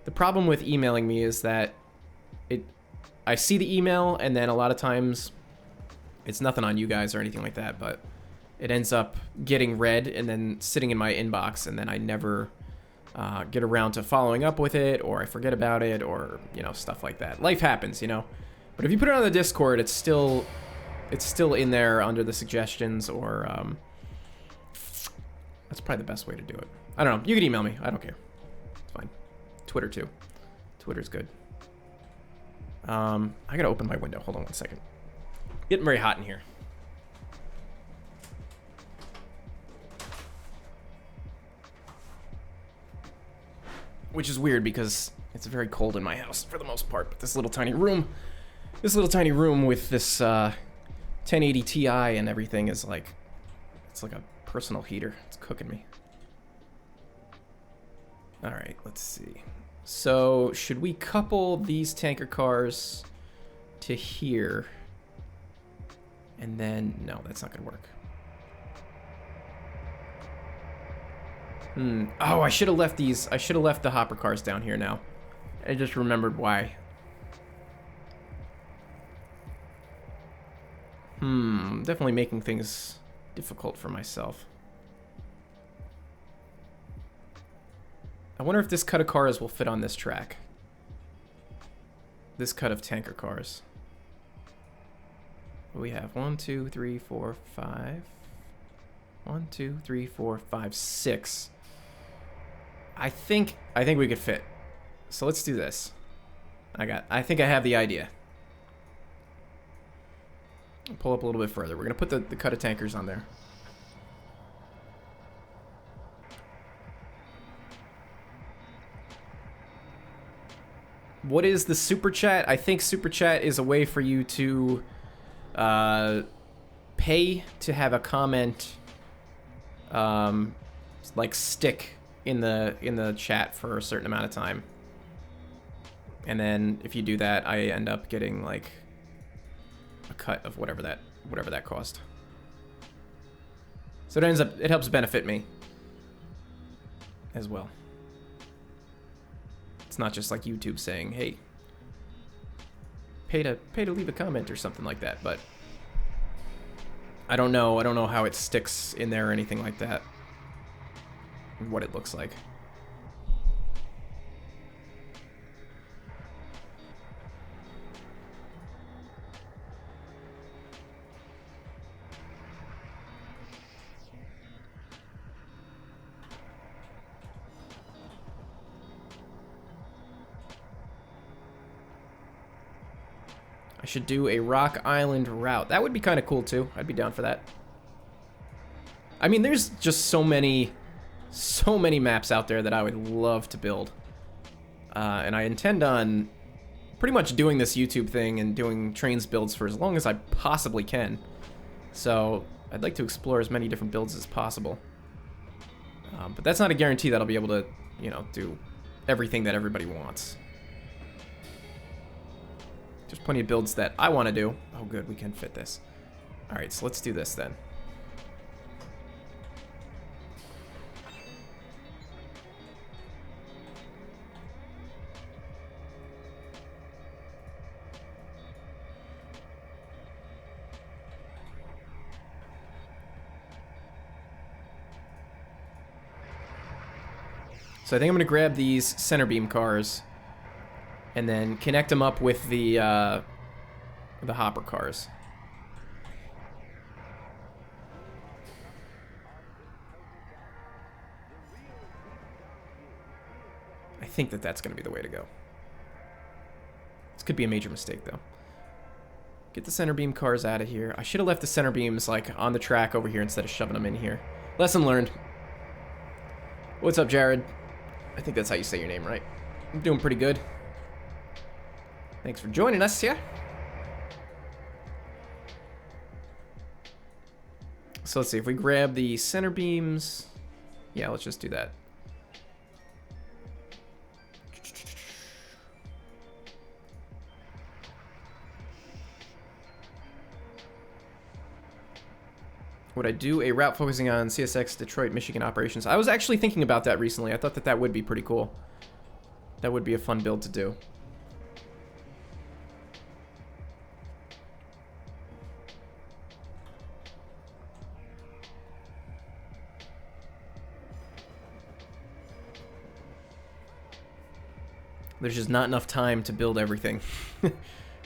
the problem with emailing me is that I see the email, and then a lot of times it's nothing on you guys or anything like that, but it ends up getting read and then sitting in my inbox, and then I never get around to following up with it, or I forget about it, or, you know, stuff like that. Life happens, you know. But if you put it on the Discord, it's still in there under the suggestions, or that's probably the best way to do it. I don't know. You can email me. I don't care. It's fine. Twitter too. Twitter's good. I gotta open my window. Hold on one second. Getting very hot in here. Which is weird because it's very cold in my house for the most part. But this little tiny room with this 1080 Ti and everything is like, it's like a personal heater. It's cooking me. All right, let's see. So should we couple these tanker cars to here? And then, no, that's not gonna work. Oh, I should have left these. I should have left the hopper cars down here now. I just remembered why. Definitely making things difficult for myself. I wonder if this cut of cars will fit on this track. This cut of tanker cars. We have 1, 2, 3, 4, 5. 1, 2, 3, 4, 5, 6. I think we could fit. So let's do this. I think I have the idea. I'll pull up a little bit further. We're gonna put the cut of tankers on there. What is the super chat? I think super chat is a way for you to pay to have a comment like stick in the chat for a certain amount of time. And then if you do that, I end up getting like a cut of whatever that cost. So it helps benefit me as well. It's not just like YouTube saying, "Hey, pay to leave a comment" or something like that, but I don't know how it sticks in there or anything like that. What it looks like. I should do a Rock Island route. That would be kind of cool too. I'd be down for that. I mean, there's just so many maps out there that I would love to build. And I intend on pretty much doing this YouTube thing and doing trains builds for as long as I possibly can. So I'd like to explore as many different builds as possible. But that's not a guarantee that I'll be able to, you know, do everything that everybody wants. There's plenty of builds that I want to do. Oh, good, we can fit this. All right, so let's do this then. So I think I'm gonna grab these center beam cars and then connect them up with the hopper cars. I think that that's gonna be the way to go. This could be a major mistake though. Get the center beam cars out of here. I should have left the center beams like on the track over here instead of shoving them in here. Lesson learned. What's up, Jared? I think that's how you say your name, right? I'm doing pretty good. Thanks for joining us, yeah? So let's see, if we grab the center beams... Yeah, let's just do that. Would I do a route focusing on CSX Detroit, Michigan operations? I was actually thinking about that recently. I thought that that would be pretty cool. That would be a fun build to do. There's just not enough time to build everything.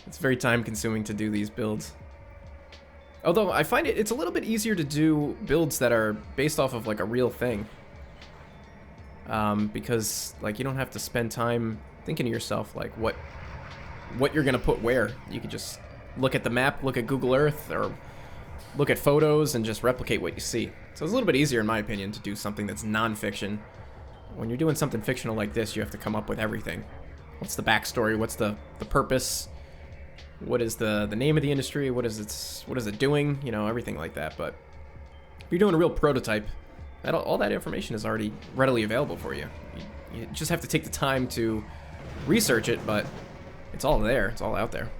It's very time consuming to do these builds. Although I find it's a little bit easier to do builds that are based off of like a real thing. Because like you don't have to spend time thinking to yourself like what you're gonna put where. You can just look at the map, look at Google Earth, or look at photos and just replicate what you see. So it's a little bit easier in my opinion to do something that's non-fiction. When you're doing something fictional like this, you have to come up with everything. What's the backstory? What's the purpose? What is the name of the industry? What is it doing? You know, everything like that. But if you're doing a real prototype, all that information is already readily available for you. You just have to take the time to research it, but it's all there. It's all out there.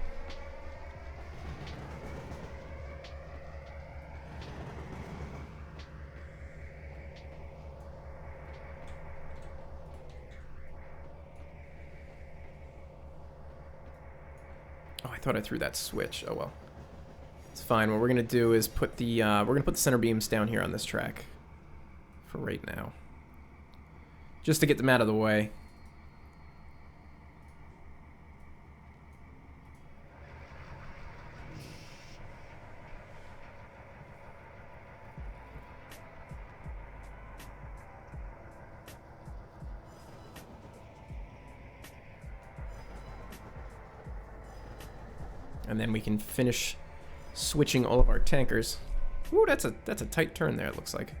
Oh, I thought I threw that switch. Oh well. It's fine. What we're gonna do is put the we're gonna put the center beams down here on this track for right now. Just to get them out of the way. And then we can finish switching all of our tankers. Ooh, that's a tight turn there, it looks like.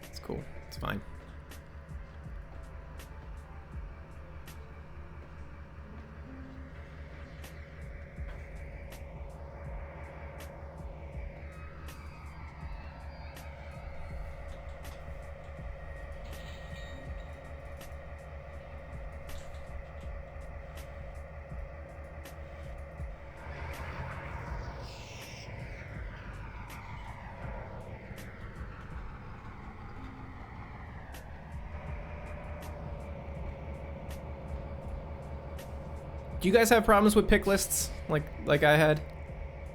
It's cool. It's fine. Do you guys have problems with pick lists like I had?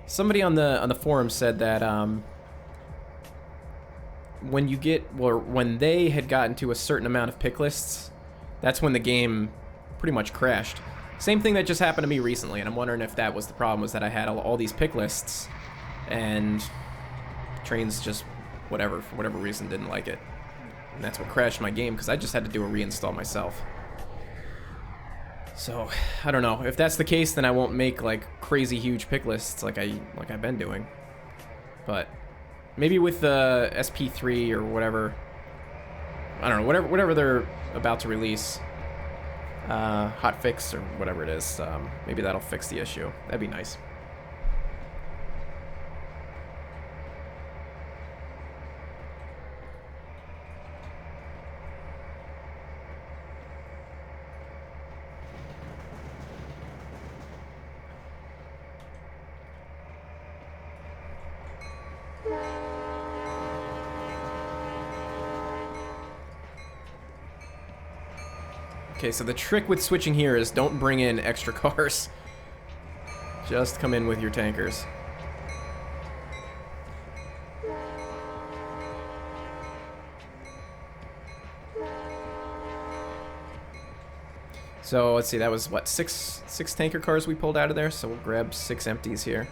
Somebody on the forum said that when they had gotten to a certain amount of pick lists, that's when the game pretty much crashed. Same thing that just happened to me recently, and I'm wondering if that was the problem, was that I had all these pick lists and trains just for whatever reason didn't like it. And that's what crashed my game, because I just had to do a reinstall myself. So, I don't know. If that's the case, then I won't make like crazy huge pick lists like I've been doing. But maybe with the SP3 or whatever, I don't know, whatever they're about to release, hot fix or whatever it is, maybe that'll fix the issue. That'd be nice. Okay, so the trick with switching here is don't bring in extra cars. Just come in with your tankers. So let's see, that was what, six tanker cars we pulled out of there, so we'll grab 6 empties here.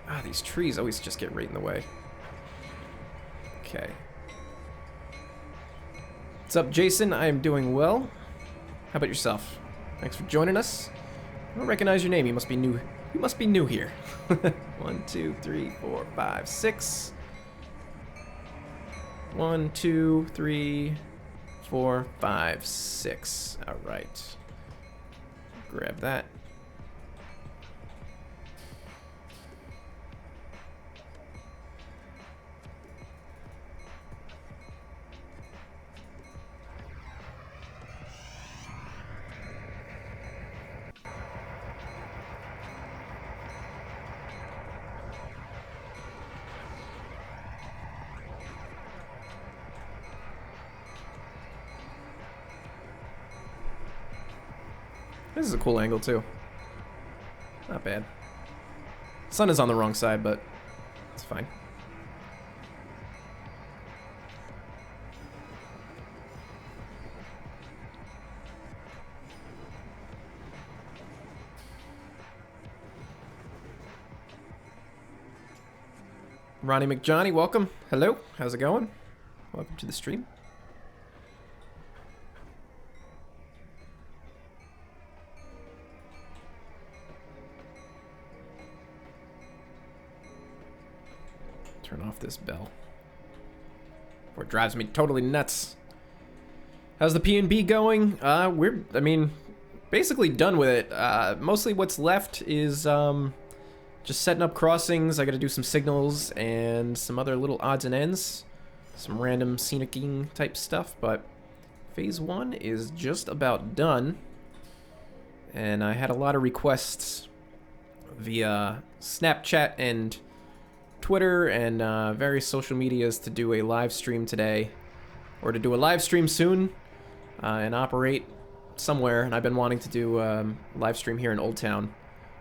Ah, these trees always just get right in the way. Okay. What's up, Jason? I am doing well. How about yourself? Thanks for joining us. I don't recognize your name. You must be new. You must be new here. 1, 2, 3, 4, 5, 6. 1, 2, 3, 4, 5, 6. All right. Grab that. This is a cool angle, too. Not bad. Sun is on the wrong side, but it's fine. Ronnie McJohnny, welcome. Hello, how's it going? Welcome to the stream. Turn off this bell before it drives me totally nuts. How's the P&B going? I mean, basically done with it. Mostly what's left is just setting up crossings. I gotta do some signals and some other little odds and ends. Some random scenicking type stuff, but phase 1 is just about done. And I had a lot of requests via Snapchat and Twitter and various social medias to do a live stream today, or to do a live stream soon and operate somewhere. And I've been wanting to do a live stream here in Old Town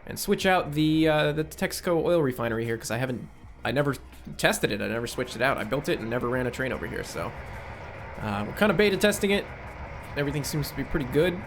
and switch out the Texaco oil refinery here, because I never tested it. I never switched it out. I built it and never ran a train over here. So we're kind of beta testing it. Everything seems to be pretty good.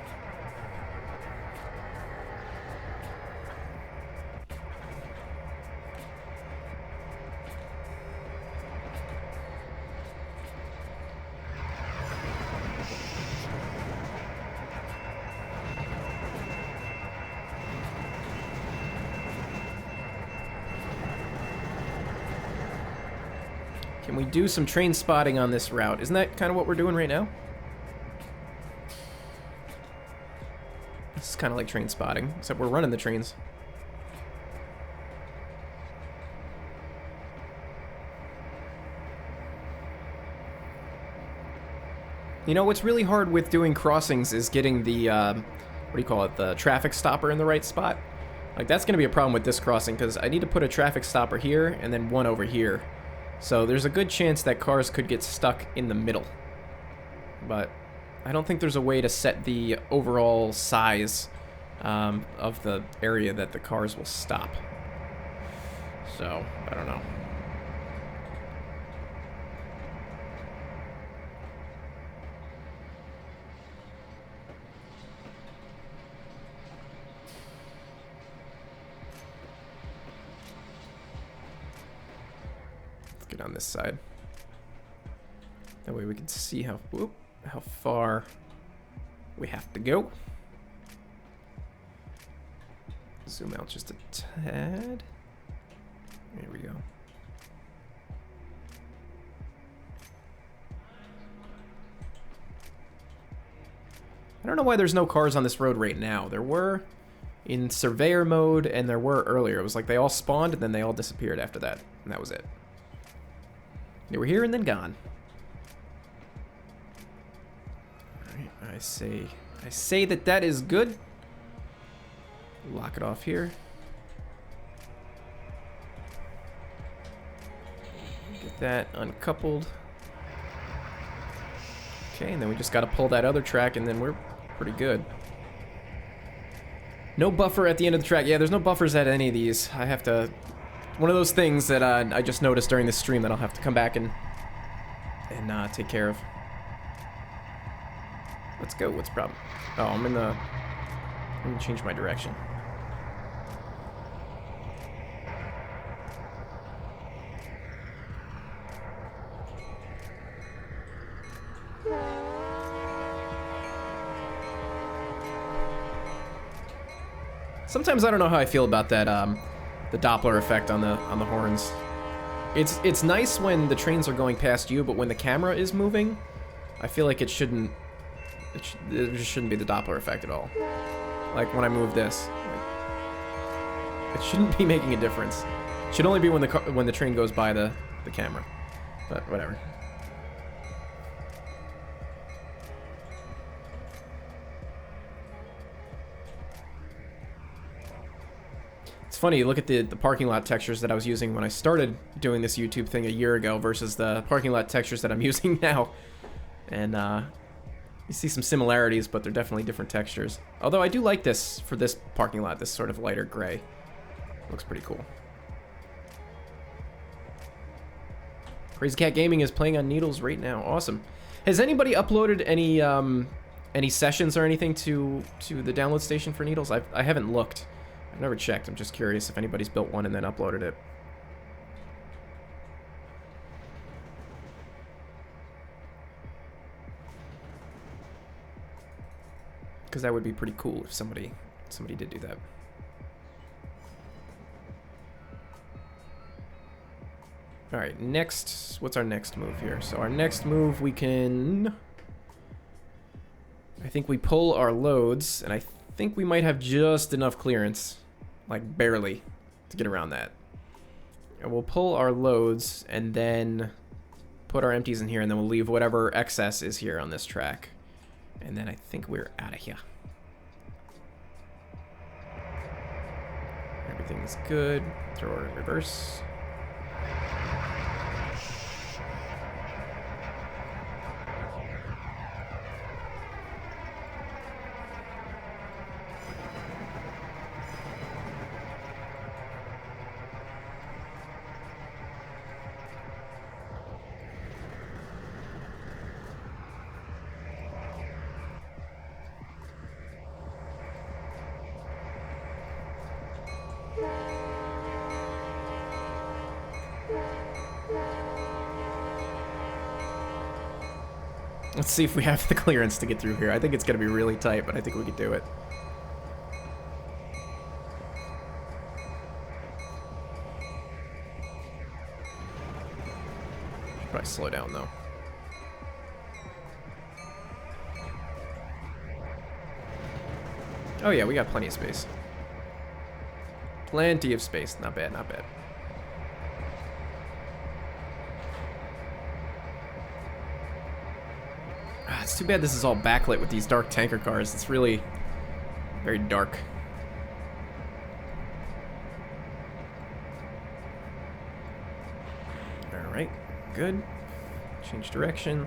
Can we do some train spotting on this route? Isn't that kind of what we're doing right now? This is kind of like train spotting, except we're running the trains. You know, what's really hard with doing crossings is getting the, what do you call it, the traffic stopper in the right spot. Like, that's going to be a problem with this crossing, because I need to put a traffic stopper here, and then one over here. So there's a good chance that cars could get stuck in the middle. But I don't think there's a way to set the overall size of the area that the cars will stop. So, I don't know. Get on this side. That way we can see how far we have to go. Zoom out just a tad. There we go. I don't know why there's no cars on this road right now. There were in surveyor mode and there were earlier. It was like they all spawned and then they all disappeared after that. And that was it. They were here and then gone. Alright, I say that is good. Lock it off here. Get that uncoupled. Okay, and then we just gotta pull that other track and then we're pretty good. No buffer at the end of the track. Yeah, there's no buffers at any of these. I have to... One of those things that I just noticed during this stream that I'll have to come back and take care of. Let's go. What's the problem? Oh, I'm gonna change my direction. Sometimes I don't know how I feel about that. The Doppler effect on the horns. It's nice when the trains are going past you, but when the camera is moving, I feel like it shouldn't. It just shouldn't be the Doppler effect at all. Like when I move this, it shouldn't be making a difference. It should only be when the train goes by the camera. But whatever. It's funny, look at the parking lot textures that I was using when I started doing this YouTube thing a year ago versus the parking lot textures that I'm using now. And you see some similarities, but they're definitely different textures. Although I do like this for this parking lot, this sort of lighter gray. Looks pretty cool. Crazy Cat Gaming is playing on Needles right now. Awesome. Has anybody uploaded any sessions or anything to the download station for Needles? I haven't looked. I've never checked. I'm just curious if anybody's built one and then uploaded it. Because that would be pretty cool if somebody did do that. All right, next, what's our next move here? So our next move, we can, I think we pull our loads, and I think we might have just enough clearance, like barely, to get around that. And we'll pull our loads and then put our empties in here, and then we'll leave whatever excess is here on this track. And then I think we're out of here. Everything's good. Throw it in reverse. Let's see if we have the clearance to get through here. I think it's going to be really tight, but I think we can do it. Probably slow down, though. Oh yeah, we got plenty of space. Plenty of space. Not bad, not bad. Ah, it's too bad this is all backlit with these dark tanker cars. It's really very dark. Alright, good. Change direction.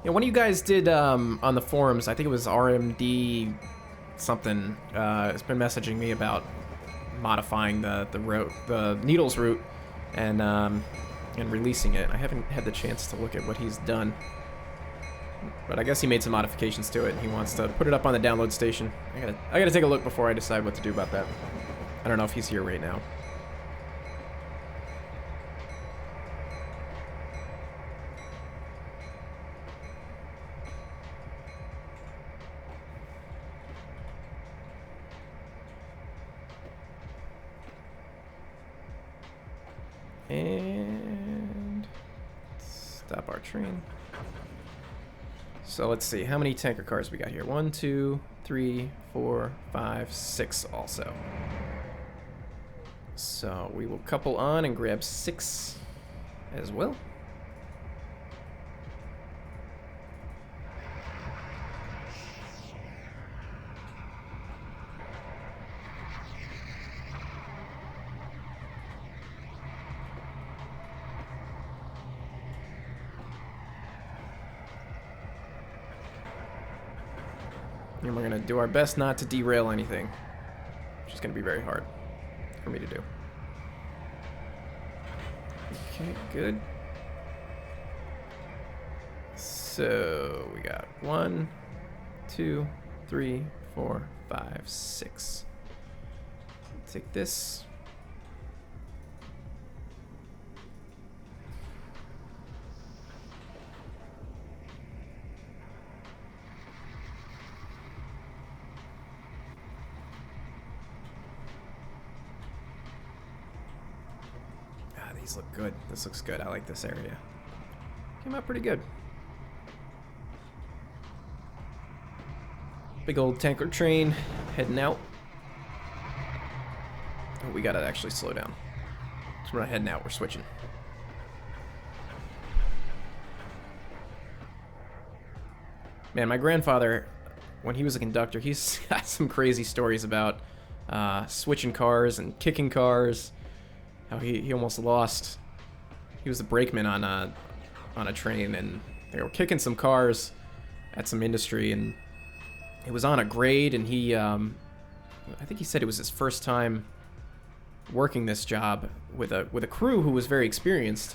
Yeah, one of you guys did on the forums, I think it was RMD something, has been messaging me about modifying the route, the Needles route, and releasing it. I haven't had the chance to look at what he's done, but I guess he made some modifications to it, and he wants to put it up on the download station. I gotta take a look before I decide what to do about that. I don't know if he's here right now. And stop our train. So let's see, how many tanker cars we got here? 1, 2, 3, 4, 5, 6 also. So we will couple on and grab 6 as well. And we're gonna do our best not to derail anything, which is gonna be very hard for me to do. Okay, good. So we got 1, 2, 3, 4, 5, 6. Take this. These look good. This looks good. I like this area. Came out pretty good. Big old tanker train heading out. Oh, we gotta actually slow down. So we're not heading out, we're switching. Man, my grandfather, when he was a conductor, he's got some crazy stories about switching cars and kicking cars. How he almost lost. He was the brakeman on a train, and they were kicking some cars at some industry, and it was on a grade, and he I think he said it was his first time working this job with a crew who was very experienced,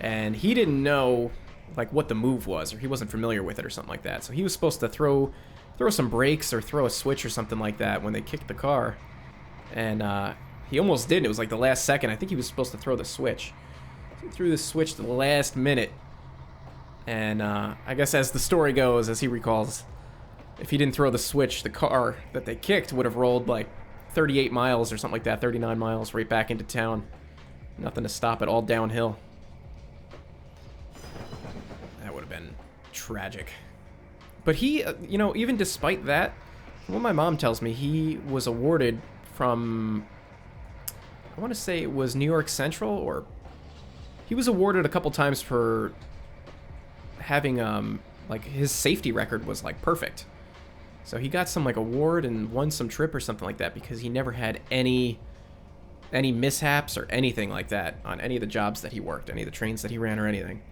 and he didn't know like what the move was, or he wasn't familiar with it or something like that. So he was supposed to throw some brakes or throw a switch or something like that when they kicked the car, and he almost didn't. It was like the last second. I think he was supposed to throw the switch. So he threw the switch to the last minute. And I guess as the story goes, as he recalls, if he didn't throw the switch, the car that they kicked would have rolled like 38 miles or something like that, 39 miles right back into town. Nothing to stop it, all downhill. That would have been tragic. But he, you know, even despite that, what my mom tells me, he was awarded from, I want to say it was New York Central, or he was awarded a couple times for having like his safety record was like perfect. So he got some like award and won some trip or something like that because he never had any mishaps or anything like that on any of the jobs that he worked, any of the trains that he ran or anything.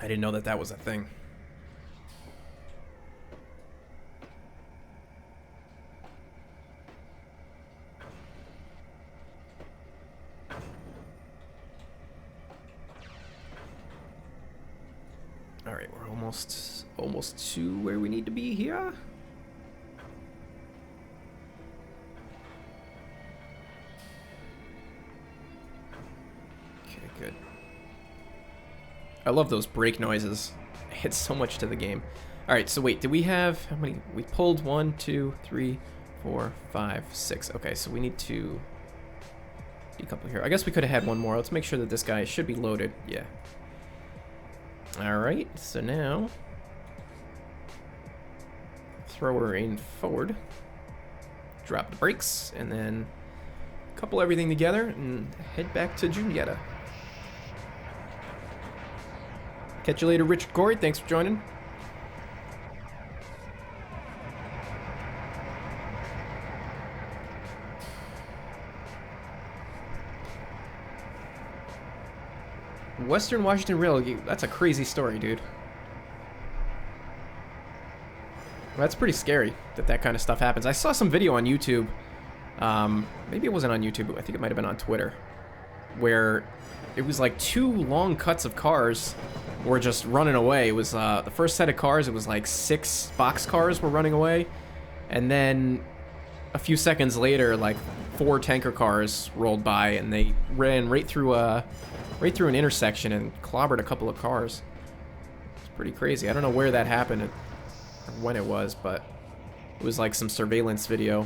I didn't know that that was a thing. All right, we're almost to where we need to be here. Okay, good. I love those brake noises. It adds so much to the game. All right, so wait, did we have how many? We pulled 1, 2, 3, 4, 5, 6. Okay, so we need to decouple here. I guess we could have had one more. Let's make sure that this guy should be loaded. Yeah. All right, so now throw her in forward, drop the brakes, and then couple everything together and head back to Juniata. Catch you later, Richard Corey. Thanks for joining. Western Washington Rail, that's a crazy story, dude. That's pretty scary that that kind of stuff happens. I saw some video on YouTube. Maybe it wasn't on YouTube. I think it might have been on Twitter. Where it was like 2 long cuts of cars were just running away. It was the first set of cars, it was like 6 box cars were running away. And then a few seconds later, like 4 tanker cars rolled by and they ran right through an intersection and clobbered a couple of cars. It's pretty crazy. I don't know where that happened or when it was, but it was like some surveillance video.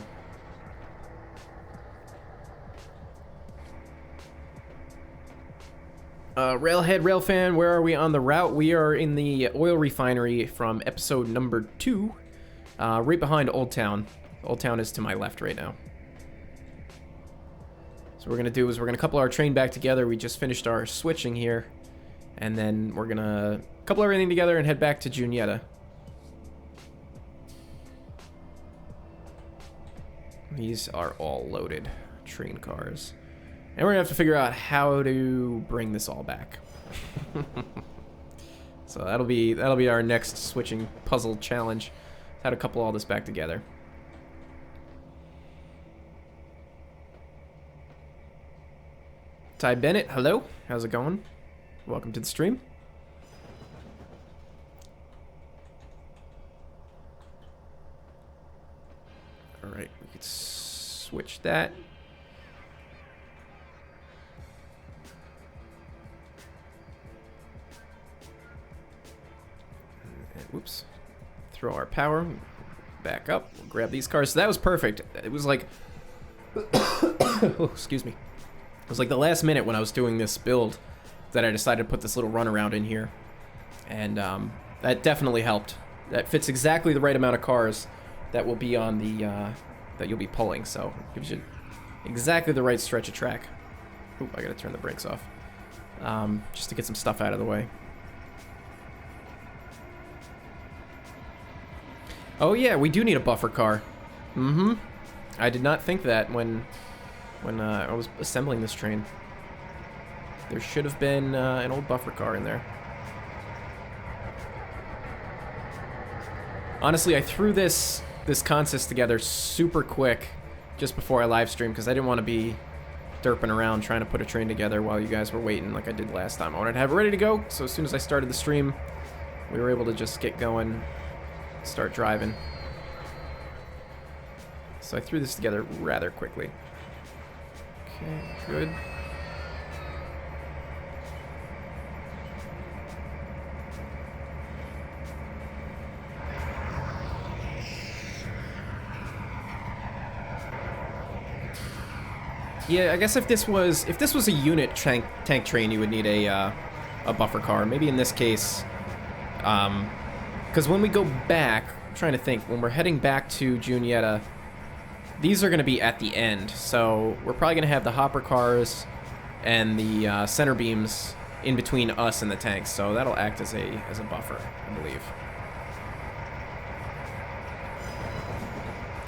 Railhead Railfan, where are we on the route? We are in the oil refinery from episode number 2, right behind Old Town. Old Town is to my left right now. So what we're going to do is we're going to couple our train back together. We just finished our switching here. And then we're going to couple everything together and head back to Juniata. These are all loaded train cars. And we're going to have to figure out how to bring this all back. So that'll be our next switching puzzle challenge. How to couple all this back together. Ty Bennett, hello. How's it going? Welcome to the stream. All right, we could switch that. And, whoops. Throw our power back up. We'll grab these cars. So that was perfect. It was like, oh, excuse me. It was like the last minute when I was doing this build that I decided to put this little runaround in here. And that definitely helped. That fits exactly the right amount of cars that will be on the, that you'll be pulling. So it gives you exactly the right stretch of track. Oop, I gotta turn the brakes off. Just to get some stuff out of the way. Oh yeah, we do need a buffer car. Mm-hmm. I did not think that when I was assembling this train. There should have been an old buffer car in there. Honestly, I threw this consist together super quick just before I live streamed because I didn't want to be derping around trying to put a train together while you guys were waiting like I did last time. I wanted to have it ready to go, so as soon as I started the stream, we were able to just get going, start driving. So I threw this together rather quickly. Okay, good. Yeah, I guess if this was a unit tank train, you would need a buffer car. Maybe in this case, because when we go back, I'm trying to think, when we're heading back to Juniata, these are going to be at the end, so we're probably going to have the hopper cars and the center beams in between us and the tanks, so that'll act as a buffer, I believe.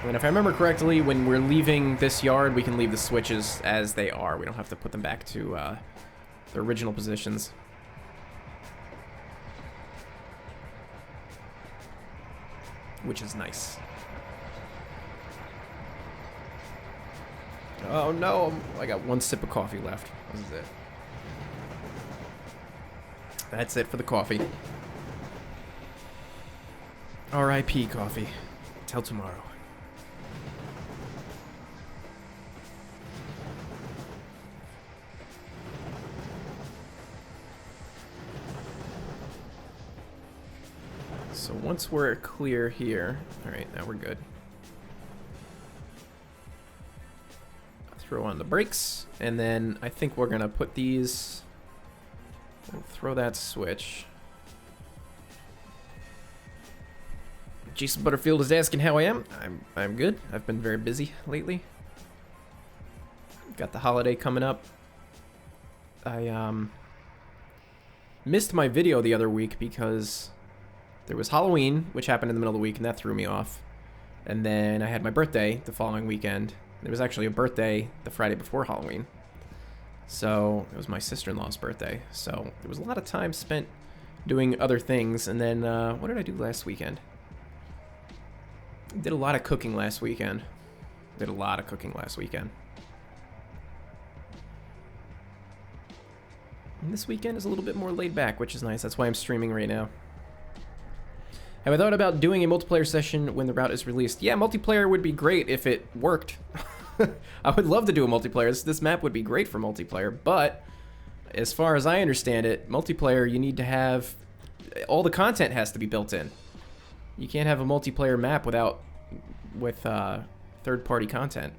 And if I remember correctly, when we're leaving this yard, we can leave the switches as they are. We don't have to put them back to their original positions. Which is nice. Oh no, I got one sip of coffee left. This is it. That's it for the coffee. R.I.P. coffee. Till tomorrow. So once we're clear here, all right, now we're good. Throw on the brakes, and then I think we're gonna put these. We'll throw that switch. Jason Butterfield is asking how I am. I'm good. I've been very busy lately. Got the holiday coming up. I missed my video the other week because there was Halloween, which happened in the middle of the week, and that threw me off. And then I had my birthday the following weekend. There was actually a birthday the Friday before Halloween. So it was my sister-in-law's birthday. So there was a lot of time spent doing other things. And then what did I do last weekend? Did a lot of cooking last weekend. And this weekend is a little bit more laid back, which is nice. That's why I'm streaming right now. Have I thought about doing a multiplayer session when the route is released? Yeah, multiplayer would be great if it worked. I would love to do a multiplayer. This map would be great for multiplayer, but as far as I understand it, multiplayer, you need to have... all the content has to be built in. You can't have a multiplayer map with third-party content.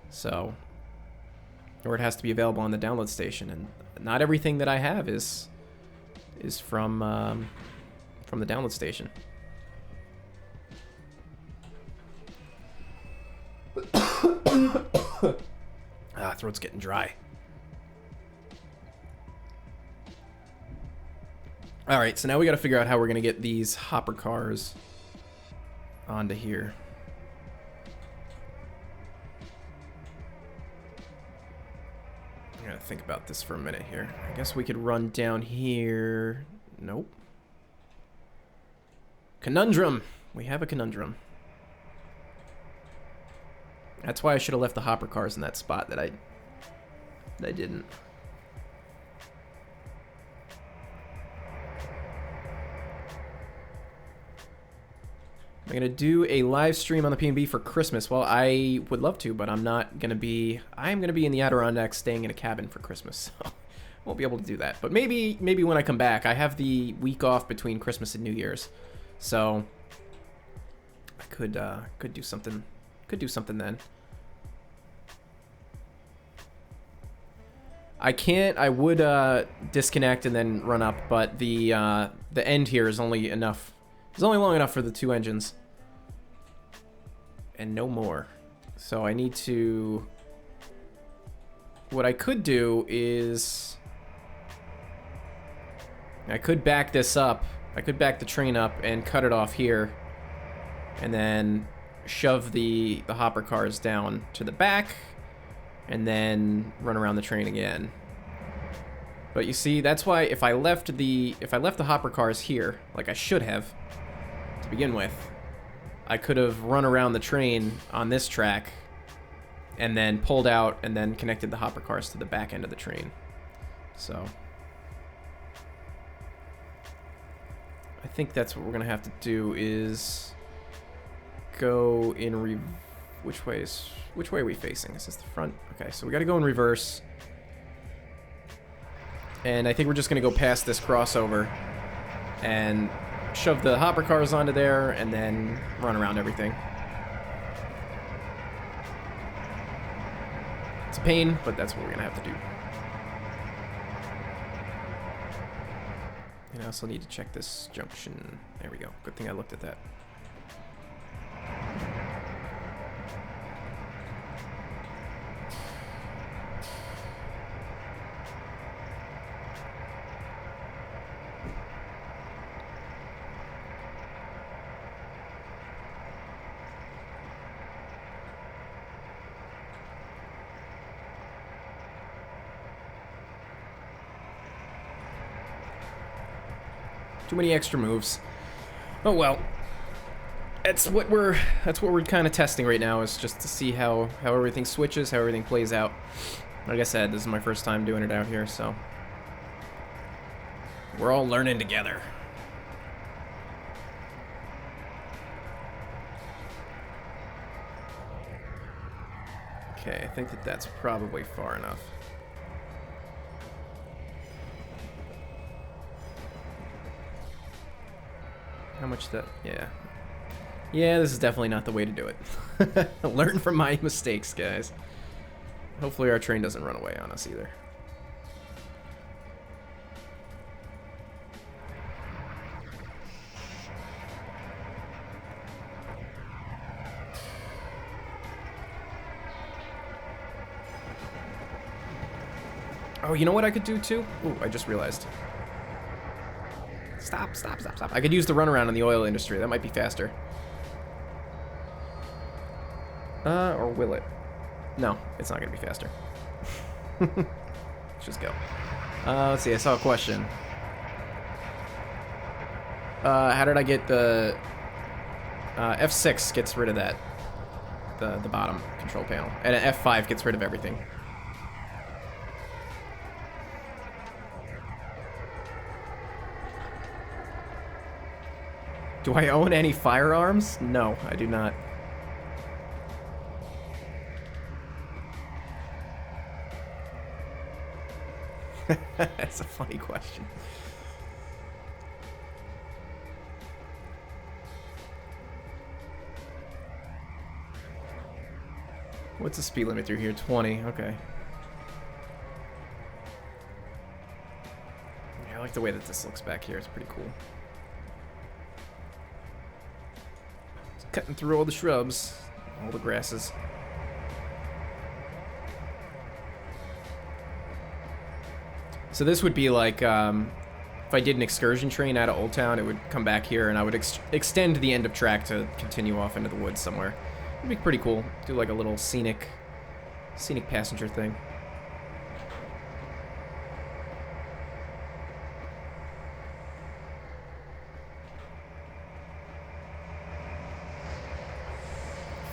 So... or it has to be available on the download station, and not everything that I have is from the download station. Throat's getting dry. Alright, so now we gotta figure out how we're gonna get these hopper cars onto here. I gotta think about this for a minute here. I guess we could run down here. Nope. Conundrum. We have a conundrum. That's why I should have left the hopper cars in that spot that I didn't. I'm gonna do a live stream on the PNB for Christmas. Well, I would love to, but I'm not gonna be. I'm gonna be in the Adirondacks, staying in a cabin for Christmas, so won't be able to do that. But maybe when I come back, I have the week off between Christmas and New Year's, so I could do something. Could do something then. I can't. I would disconnect and then run up, but the end here is only enough. It's only long enough for the 2 engines. And no more. So I need to... what I could do is... I could back this up. I could back the train up and cut it off here. And then shove the hopper cars down to the back. And then run around the train again. But you see, that's why if I left the hopper cars here, like I should have, to begin with, I could have run around the train on this track and then pulled out and then connected the hopper cars to the back end of the train. So I think that's what we're gonna have to do, is go in which way are we facing? Is this the front? Okay, so we gotta go in reverse. And I think we're just gonna go past this crossover and shove the hopper cars onto there and then run around everything. It's a pain, but that's what we're gonna have to do. And I also need to check this junction. There we go. Good thing I looked at that. Too many extra moves. Oh well. That's what we're kind of testing right now, is just to see how everything switches, how everything plays out. Like I said, this is my first time doing it out here, so we're all learning together. Okay, I think that that's probably far enough. How much that... Yeah. Yeah, this is definitely not the way to do it. Learn from my mistakes, guys. Hopefully our train doesn't run away on us either. Oh, you know what I could do too? Ooh, I just realized. Stop, stop, stop, stop. I could use the runaround in the oil industry. That might be faster. Or will it? No, it's not going to be faster. Let's just go. Let's see, I saw a question. How did I get the... F6 gets rid of that. The bottom control panel. And F5 gets rid of everything. Do I own any firearms? No, I do not. That's a funny question. What's the speed limit through here? 20, okay. Yeah, I like the way that this looks back here. It's pretty cool. It's cutting through all the shrubs, all the grasses. So this would be like, if I did an excursion train out of Old Town, it would come back here, and I would extend the end of track to continue off into the woods somewhere. It'd be pretty cool. Do like a little scenic passenger thing.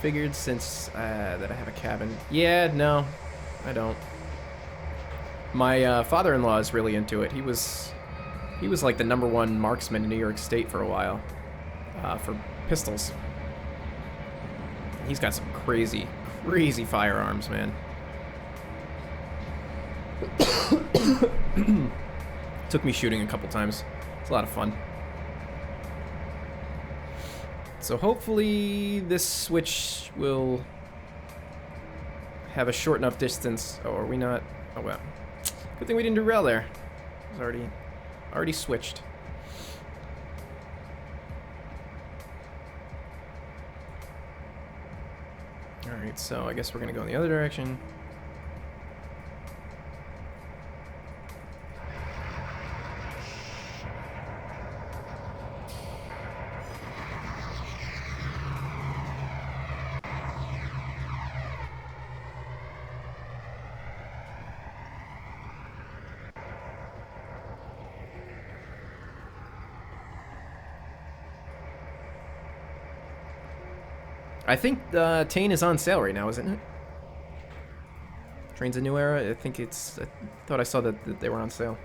Figured since that I have a cabin. Yeah, no, I don't. My father-in-law is really into it. He was like the #1 marksman in New York State for a while, for pistols. He's got some crazy firearms, man. Took me shooting a couple times. It's a lot of fun. So hopefully this switch will have a short enough distance. Oh, are we not? Oh well. Good thing we didn't do rail there. It was already switched. Alright, so I guess we're gonna go in the other direction. I think Tane is on sale right now, isn't it? Trains a New Era? I think it's... I thought I saw that they were on sale.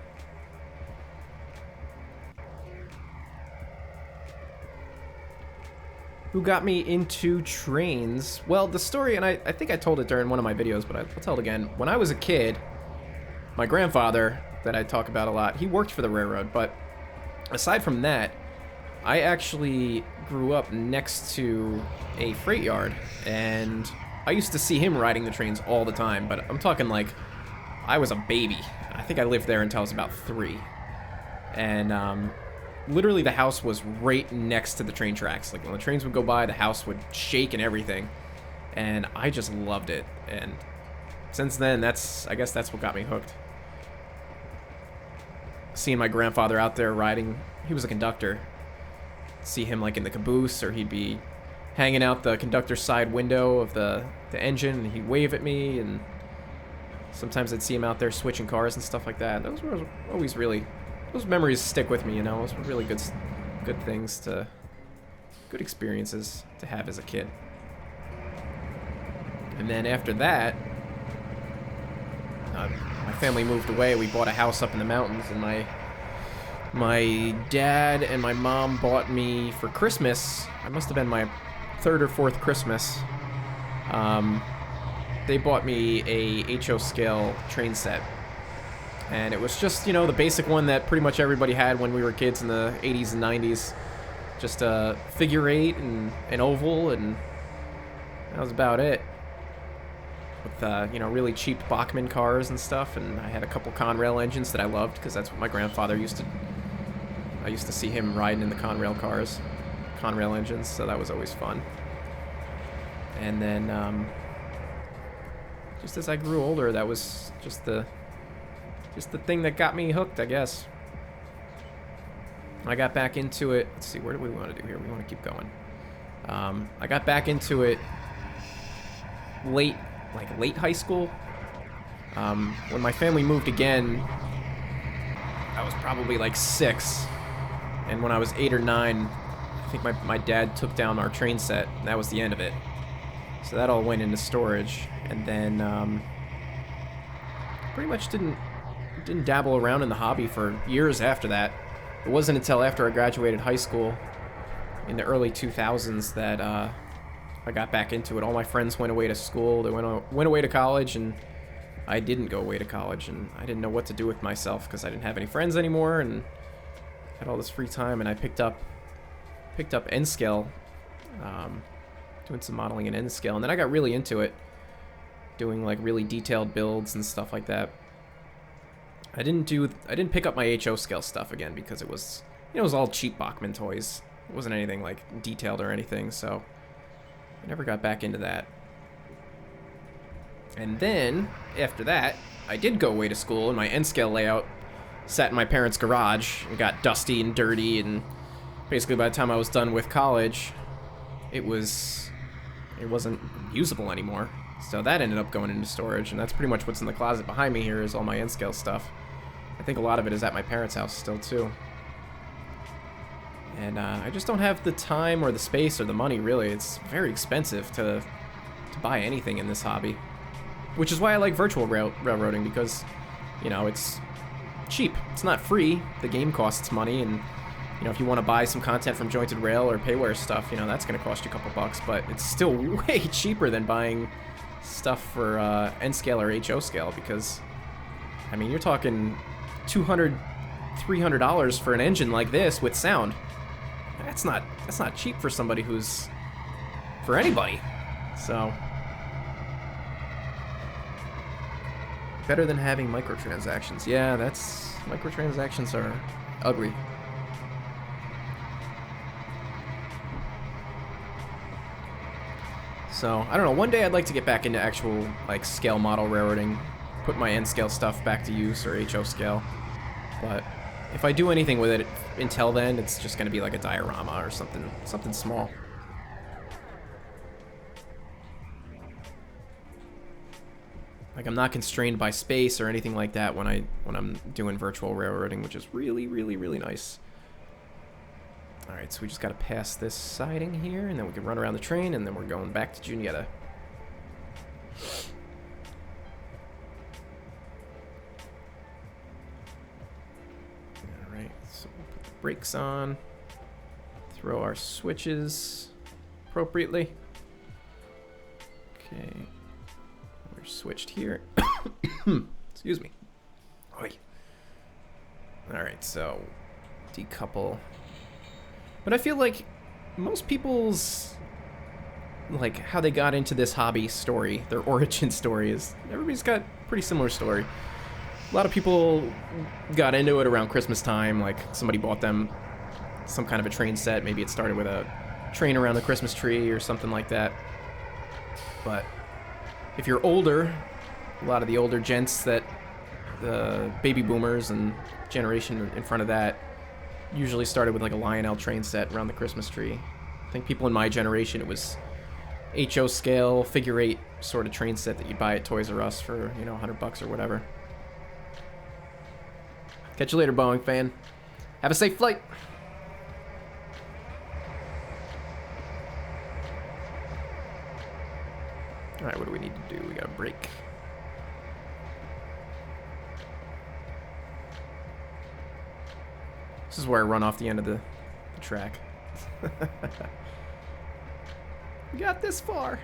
Who got me into trains? Well, the story, and I think I told it during one of my videos, but I'll tell it again. When I was a kid, my grandfather, that I talk about a lot, he worked for the railroad, but aside from that, I actually grew up next to a freight yard, and I used to see him riding the trains all the time, but I'm talking like I was a baby. I think I lived there until I was about 3. And literally the house was right next to the train tracks. Like when the trains would go by, the house would shake and everything. And I just loved it. And since then, I guess that's what got me hooked. Seeing my grandfather out there riding, he was a conductor. See him like in the caboose, or he'd be hanging out the conductor's side window of the engine, and he'd wave at me, and sometimes I'd see him out there switching cars and stuff like that. Those were always really, those memories stick with me, you know. Those were really good things good experiences to have as a kid. And then after that, my family moved away. We bought a house up in the mountains, and my dad and my mom bought me for Christmas, it must have been my 3rd or 4th Christmas, they bought me a HO scale train set. And it was just, you know, the basic one that pretty much everybody had when we were kids in the 80s and 90s. Just a figure eight and an oval, and that was about it. With, you know, really cheap Bachmann cars and stuff, and I had a couple Conrail engines that I loved, because that's what my grandfather used to... I used to see him riding in the Conrail cars. Conrail engines, so that was always fun. And then, just as I grew older, that was just the thing that got me hooked, I guess. I got back into it. Let's see, what do we want to do here? We want to keep going. I got back into it late high school. When my family moved again, I was probably like 6. And when I was 8 or 9, I think my dad took down our train set, and that was the end of it. So that all went into storage. And then pretty much didn't dabble around in the hobby for years after that. It wasn't until after I graduated high school in the early 2000s that I got back into it. All my friends went away to school. They went away to college, and I didn't go away to college, and I didn't know what to do with myself because I didn't have any friends anymore and had all this free time. And I picked up N-scale, doing some modeling in N-scale, and then I got really into it, doing like really detailed builds and stuff like that. I didn't pick up my HO scale stuff again because it was, you know, it was all cheap Bachmann toys. It wasn't anything like detailed or anything, so I never got back into that. And then after that, I did go away to school, and my N-scale layout sat in my parents' garage and got dusty and dirty, and basically by the time I was done with college, it wasn't usable anymore. So that ended up going into storage, and that's pretty much what's in the closet behind me here is all my N-scale stuff. I think a lot of it is at my parents' house still, too. And I just don't have the time or the space or the money, really. It's very expensive to buy anything in this hobby. Which is why I like virtual railroading, because, you know, it's cheap. It's not free. The game costs money, and, you know, if you want to buy some content from Jointed Rail or Payware stuff, you know, that's going to cost you a couple bucks, but it's still way cheaper than buying stuff for N-scale or HO scale, because, I mean, you're talking $200, $300 for an engine like this with sound. That's not cheap for somebody who's, for anybody. So better than having microtransactions. Yeah, microtransactions are ugly. So, I don't know, one day I'd like to get back into actual, like, scale model railroading, put my N-scale stuff back to use, or HO scale, but if I do anything with it until then, it's just going to be like a diorama or something small. Like, I'm not constrained by space or anything like that when I'm doing virtual railroading, which is really, really, really nice. Alright, so we just gotta pass this siding here, and then we can run around the train, and then we're going back to Juniata. Alright, so we'll put the brakes on, throw our switches appropriately. Okay, we're switched here. Excuse me. Oi. Alright, so decouple. But I feel like most people's, like, how they got into this hobby story, their origin story, is everybody's got a pretty similar story. A lot of people got into it around Christmas time, like somebody bought them some kind of a train set. Maybe it started with a train around the Christmas tree or something like that. But if you're older, a lot of the older gents, that the baby boomers and generation in front of that, usually started with like a Lionel train set around the Christmas tree. I think people in my generation, it was HO scale, figure 8 sort of train set that you'd buy at Toys R Us for, you know, $100 or whatever. Catch you later, Boeing fan. Have a safe flight. Alright, what do we need to do? We gotta brake. This is where I run off the end of the track. We got this far.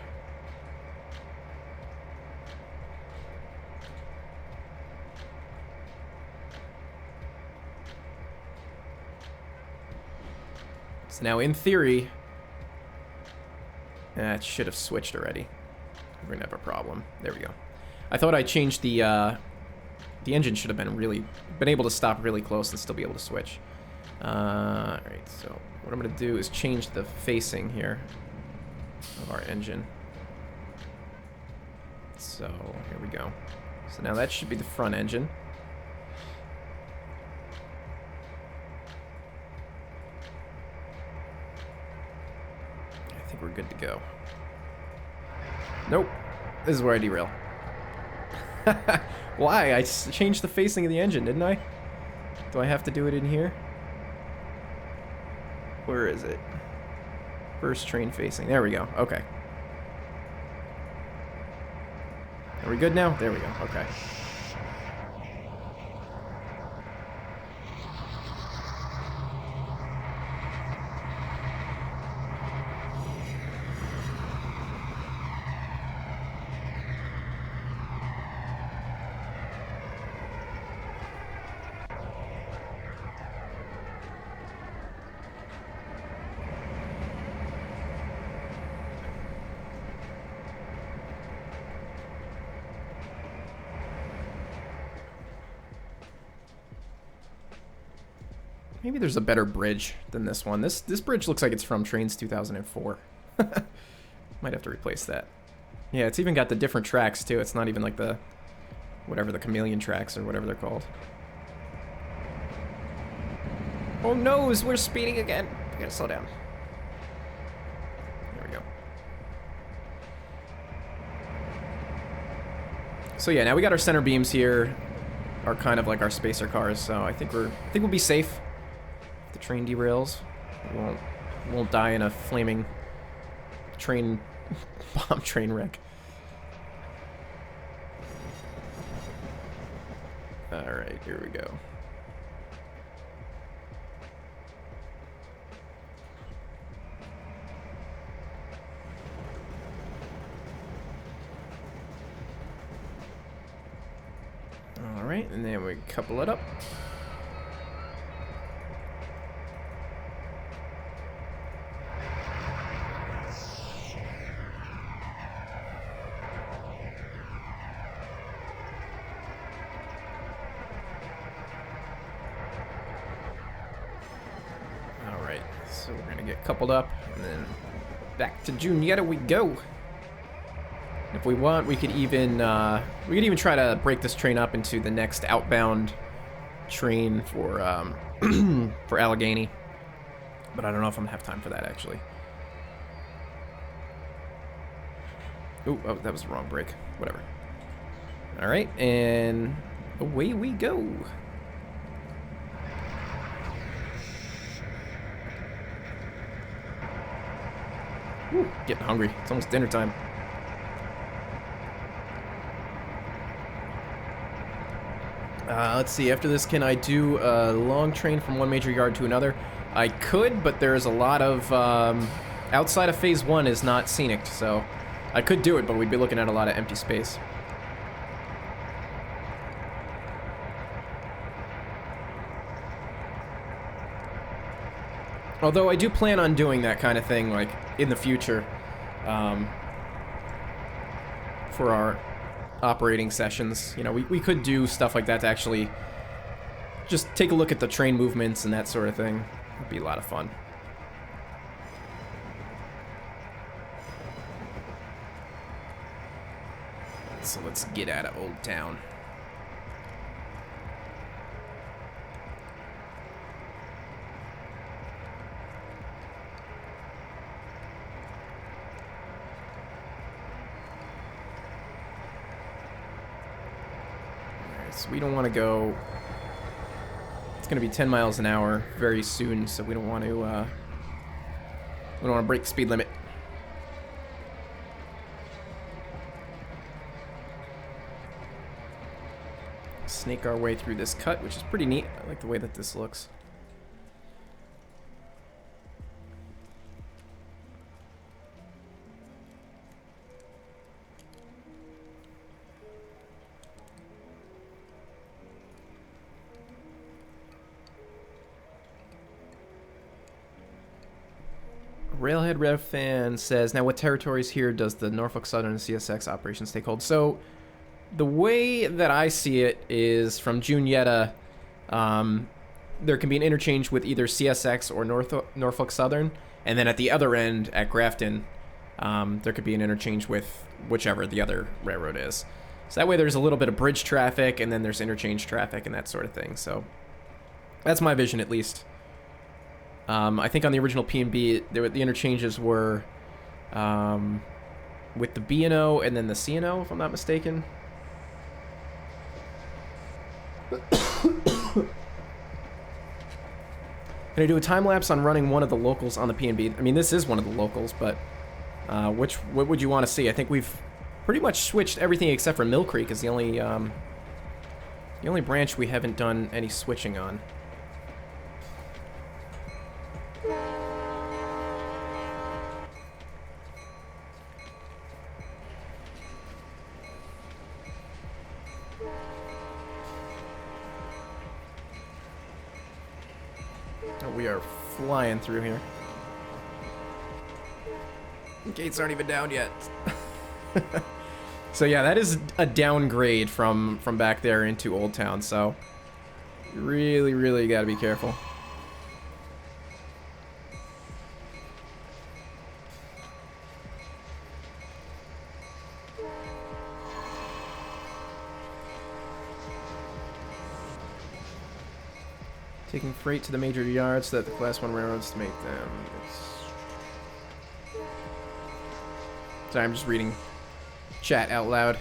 So now, in theory, it should have switched already. We're gonna have a problem. There we go. I thought I changed the engine should have been able to stop really close and still be able to switch. Alright, so what I'm gonna do is change the facing here of our engine. So, here we go. So now that should be the front engine. I think we're good to go. Nope. This is where I derail. Why? I changed the facing of the engine, didn't I? Do I have to do it in here? Where is it? First train facing. There we go. Okay. Are we good now? There we go. Okay. Maybe there's a better bridge than this one. This bridge looks like it's from Trains 2004. Might have to replace that. Yeah, it's even got the different tracks too. It's not even like the whatever the chameleon tracks or whatever they're called. Oh no, we're speeding again. I gotta slow down. There we go. So yeah, now we got our center beams here, are kind of like our spacer cars. So I think we'll be safe. If the train derails, we won't die in a flaming train bomb train wreck. All right, here we go. All right, and then we couple it up. All right, so we're gonna get coupled up, and then back to Juniata we go. If we want, we could even try to break this train up into the next outbound train for for Allegheny, but I don't know if I'm gonna have time for that actually. Ooh, oh, that was the wrong brake. Whatever. All right, and away we go. Ooh, getting hungry. It's almost dinner time. Let's see, after this, can I do a long train from one major yard to another? I could, but there's a lot of, outside of phase 1 is not scenic, so I could do it, but we'd be looking at a lot of empty space. Although I do plan on doing that kind of thing, like, in the future, for our operating sessions. You know, we could do stuff like that to actually just take a look at the train movements and that sort of thing. It'd be a lot of fun. So let's get out of Old Town. So we don't want to go. It's going to be 10 miles an hour very soon, so we don't want to break the speed limit. Snake our way through this cut, which is pretty neat. I like the way that this looks. Railhead Rev Fan says, now what territories here does the Norfolk Southern CSX operations take hold? So the way that I see it is from Juniata, there can be an interchange with either CSX or Norfolk Southern, and then at the other end at Grafton, there could be an interchange with whichever the other railroad is. So that way there's a little bit of bridge traffic, and then there's interchange traffic and that sort of thing. So that's my vision, at least. I think on the original P&B, the interchanges were with the B&O and then the C&O, if I'm not mistaken. Can I do a time lapse on running one of the locals on the P&B? I mean, this is one of the locals, but what would you want to see? I think we've pretty much switched everything except for Mill Creek is the only branch we haven't done any switching on. Oh, we are flying through here. Gates aren't even down yet. So yeah, that is a downgrade from back there into Old Town, so really gotta be careful. Taking freight to the major yards so that the Class 1 railroads to make them. Sorry, I'm just reading chat out loud.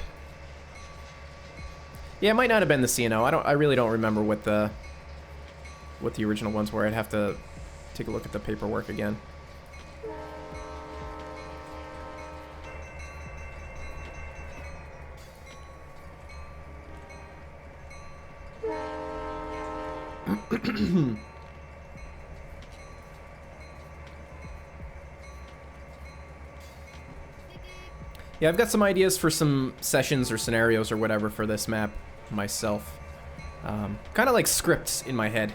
Yeah, it might not have been the C&O. I really don't remember what the original ones were. I'd have to take a look at the paperwork again. Yeah, I've got some ideas for some sessions or scenarios or whatever for this map myself. Kind of like scripts in my head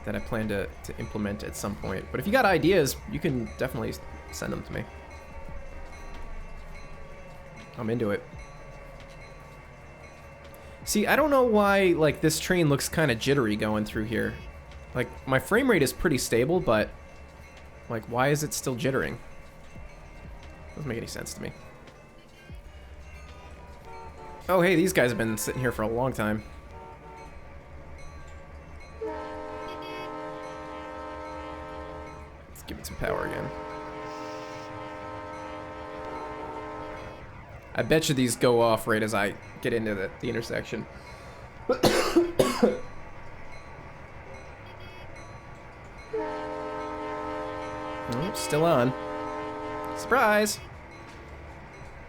that I plan to implement at some point. But if you got ideas, you can definitely send them to me. I'm into it. See, I don't know why, like, this train looks kind of jittery going through here. Like, my frame rate is pretty stable, but, like, why is it still jittering? Doesn't make any sense to me. Oh, hey, these guys have been sitting here for a long time. Let's give it some power again. I bet you these go off right as I get into the intersection. Oh, still on. Surprise!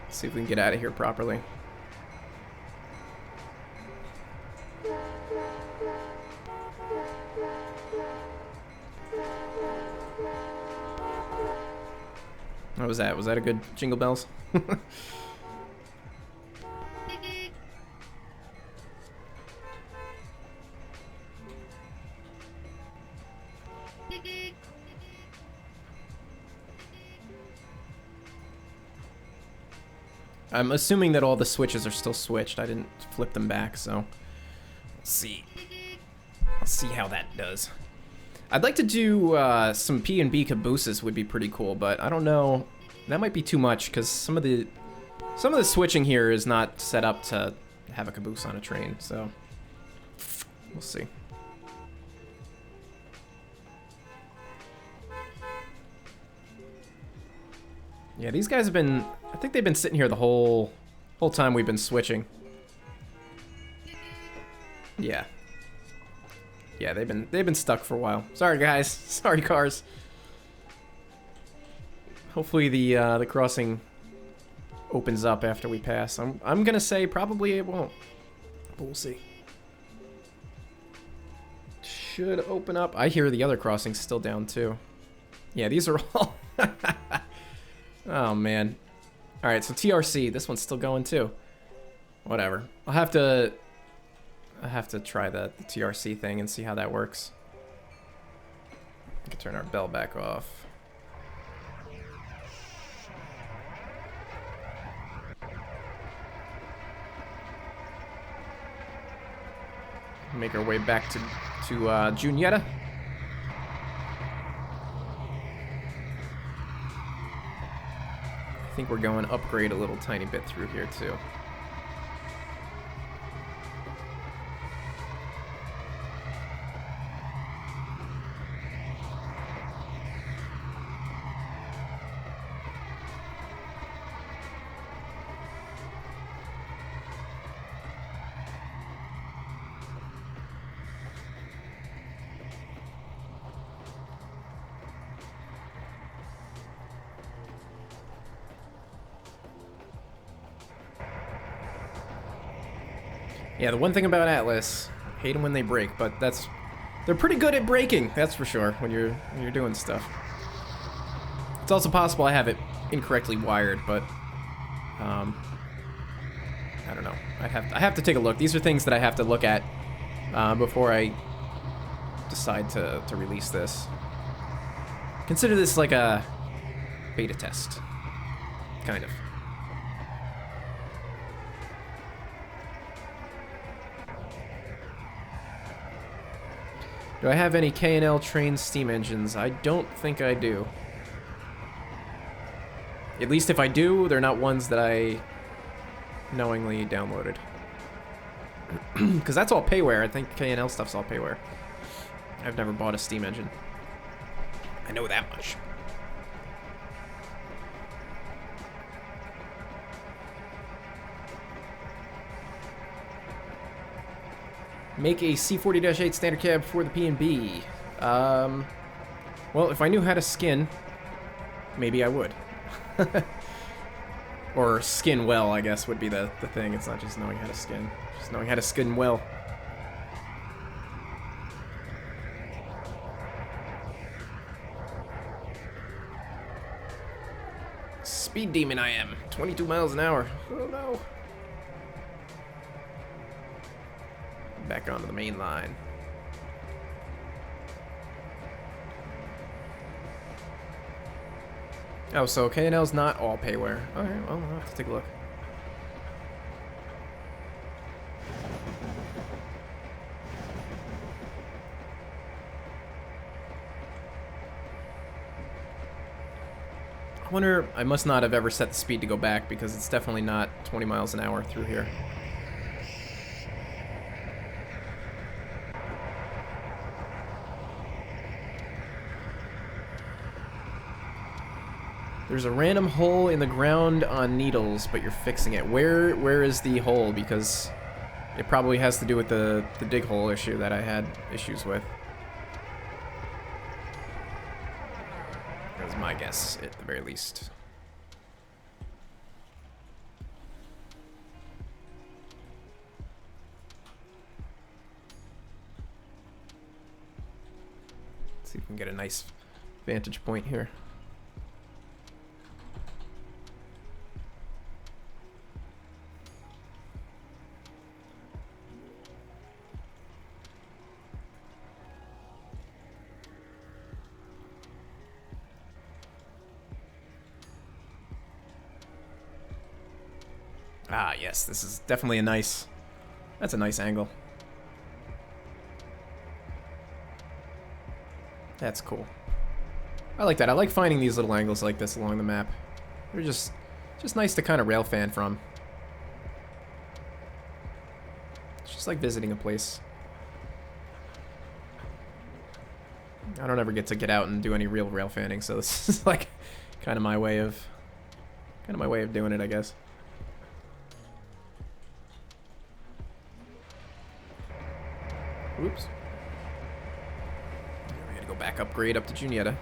Let's see if we can get out of here properly. What was that? Was that a good Jingle Bells? I'm assuming that all the switches are still switched. I didn't flip them back, so let's see. Let's see how that does. I'd like to do some P&B cabooses would be pretty cool, but I don't know. That might be too much because some of the switching here is not set up to have a caboose on a train, so we'll see. Yeah, these guys have been, I think they've been sitting here the whole time we've been switching. Yeah. Yeah, they've been stuck for a while. Sorry guys. Sorry cars. Hopefully the crossing opens up after we pass. I'm gonna say probably it won't, but we'll see. Should open up. I hear the other crossing's still down too. Yeah, these are all. Oh man. All right, so TRC. This one's still going too. Whatever. I have to try the TRC thing and see how that works. I can turn our bell back off. make our way back to Juniata. I think we're going upgrade a little tiny bit through here too. Yeah, the one thing about Atlas, hate them when they break, but they're pretty good at breaking, that's for sure, when you're doing stuff. It's also possible I have it incorrectly wired, but I don't know. I have to take a look. These are things that I have to look at before I decide to release this. Consider this like a beta test, kind of. Do I have any K&L trained steam engines? I don't think I do. At least if I do, they're not ones that I knowingly downloaded. Because that's all payware. I think K&L stuff's all payware. I've never bought a steam engine. I know that much. Make a C40-8 standard cab for the P&B. Well, if I knew how to skin, maybe I would. Or skin well, I guess, would be the thing. It's not just knowing how to skin. Just knowing how to skin well. Speed demon I am. 22 miles an hour. Oh no. Back onto the main line. Oh, so K&L's not all payware. Alright, well, I'll have to take a look. I wonder, I must not have ever set the speed to go back because it's definitely not 20 miles an hour through here. There's a random hole in the ground on Needles, but you're fixing it. Where is the hole? Because it probably has to do with the dig hole issue that I had issues with. That was my guess, at the very least. Let's see if we can get a nice vantage point here. Ah, yes, this is definitely a nice... That's a nice angle. That's cool. I like that. I like finding these little angles like this along the map. They're just nice to kind of rail fan from. It's just like visiting a place. I don't ever get to get out and do any real rail fanning, so this is like kind of my way of doing it, I guess. Oops. We gotta go back upgrade up to Juniata.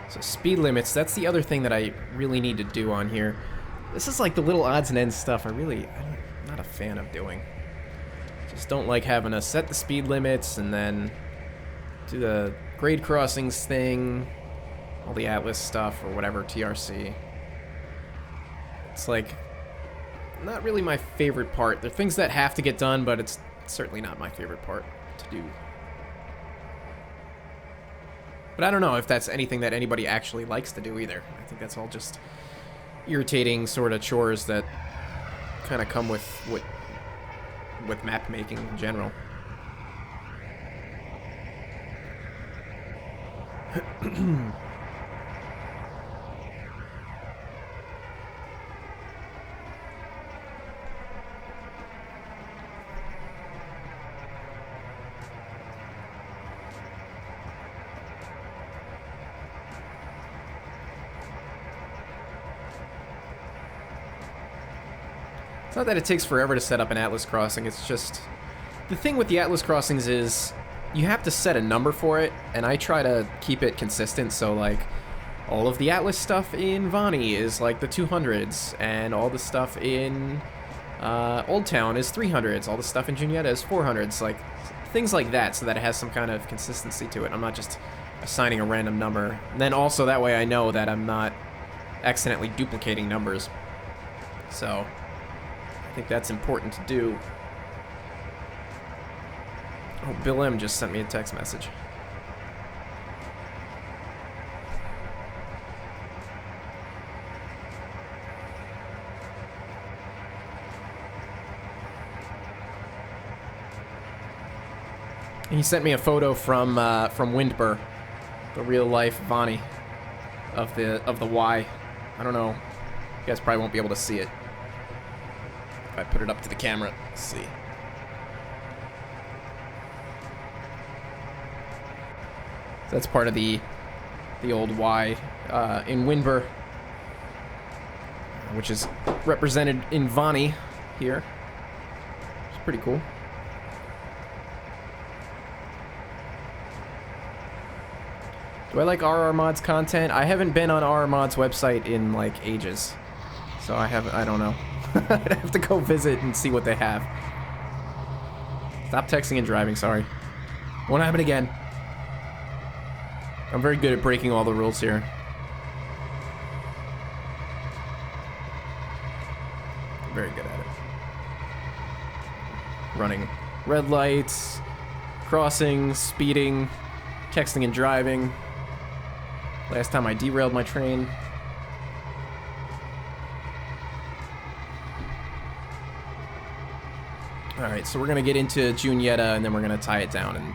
So speed limits, that's the other thing that I really need to do on here. This is like the little odds and ends stuff I'm not a fan of doing. Just don't like having to set the speed limits and then do the grade crossings thing, all the Atlas stuff or whatever, TRC. It's like not really my favorite part. There are things that have to get done, but it's certainly not my favorite part to do. But I don't know if that's anything that anybody actually likes to do either. I think that's all just irritating sort of chores that kind of come with map making in general. It's not that it takes forever to set up an Atlas crossing, it's just... The thing with the Atlas crossings is you have to set a number for it, and I try to keep it consistent, so like all of the Atlas stuff in Vani is like the 200s, and all the stuff in Old Town is 300s, all the stuff in Juniata is 400s, like things like that, so that it has some kind of consistency to it. I'm not just assigning a random number. And then also that way I know that I'm not accidentally duplicating numbers. So I think that's important to do. Oh, Bill M just sent me a text message. He sent me a photo from Windbur, the real life Vani of the Y. I don't know. You guys probably won't be able to see it. If I put it up to the camera, let's see. So that's part of the old Y in Windbur, which is represented in Vani here. It's pretty cool. Do I like RR Mod's content? I haven't been on RR Mod's website in like ages, so I don't know. I'd have to go visit and see what they have. Stop texting and driving, sorry. Won't happen again. I'm very good at breaking all the rules here. Very good at it. Running red lights, crossing, speeding, texting and driving. Last time I derailed my train. Alright, so we're going to get into Juniata and then we're going to tie it down and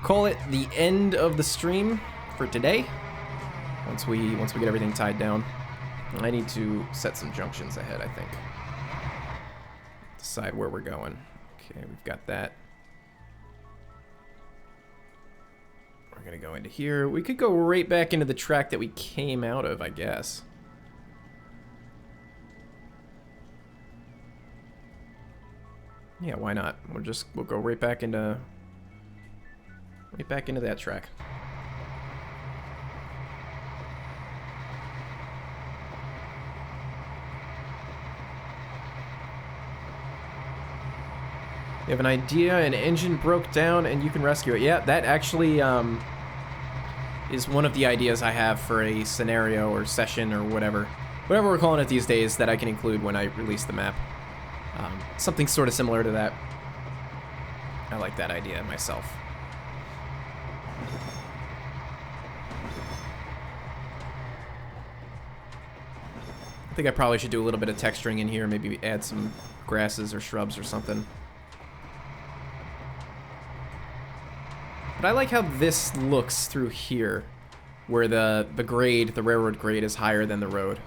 call it the end of the stream for today. Once we get everything tied down. I need to set some junctions ahead, I think. Decide where we're going. Okay, we've got that. We're going to go into here. We could go right back into the track that we came out of, I guess. Yeah, why not? We'll go right back into that track. You have an idea, an engine broke down and you can rescue it. Yeah, that actually is one of the ideas I have for a scenario or session or whatever we're calling it these days that I can include when I release the map. Something sort of similar to that. I like that idea myself. I think I probably should do a little bit of texturing in here, maybe add some grasses or shrubs or something. But I like how this looks through here, where the railroad grade is higher than the road.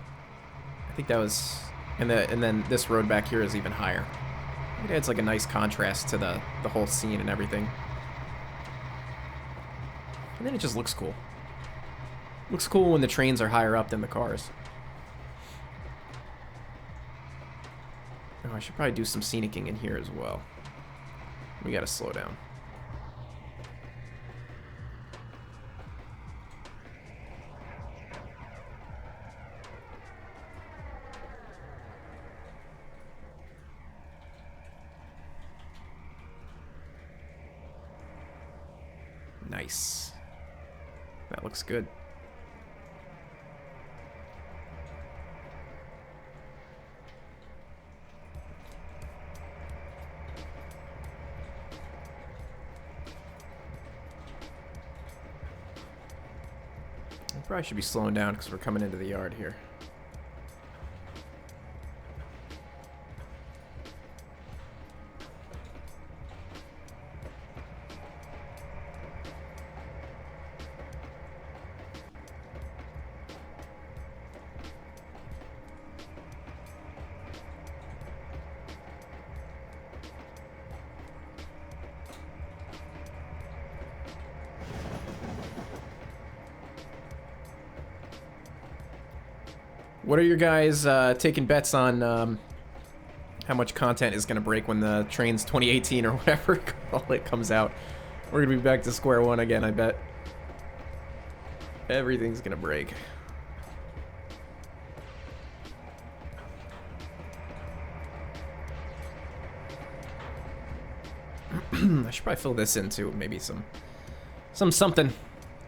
I think that was, and then this road back here is even higher. It adds like a nice contrast to the whole scene and everything. And then it just looks cool. Looks cool when the trains are higher up than the cars. Oh, I should probably do some scenicking in here as well. We gotta slow down. Nice. That looks good. I probably should be slowing down because we're coming into the yard here. What are your guys taking bets on how much content is going to break when the train's 2018 or whatever it comes out? We're going to be back to square one again, I bet. Everything's going to break. I should probably fill this into maybe something.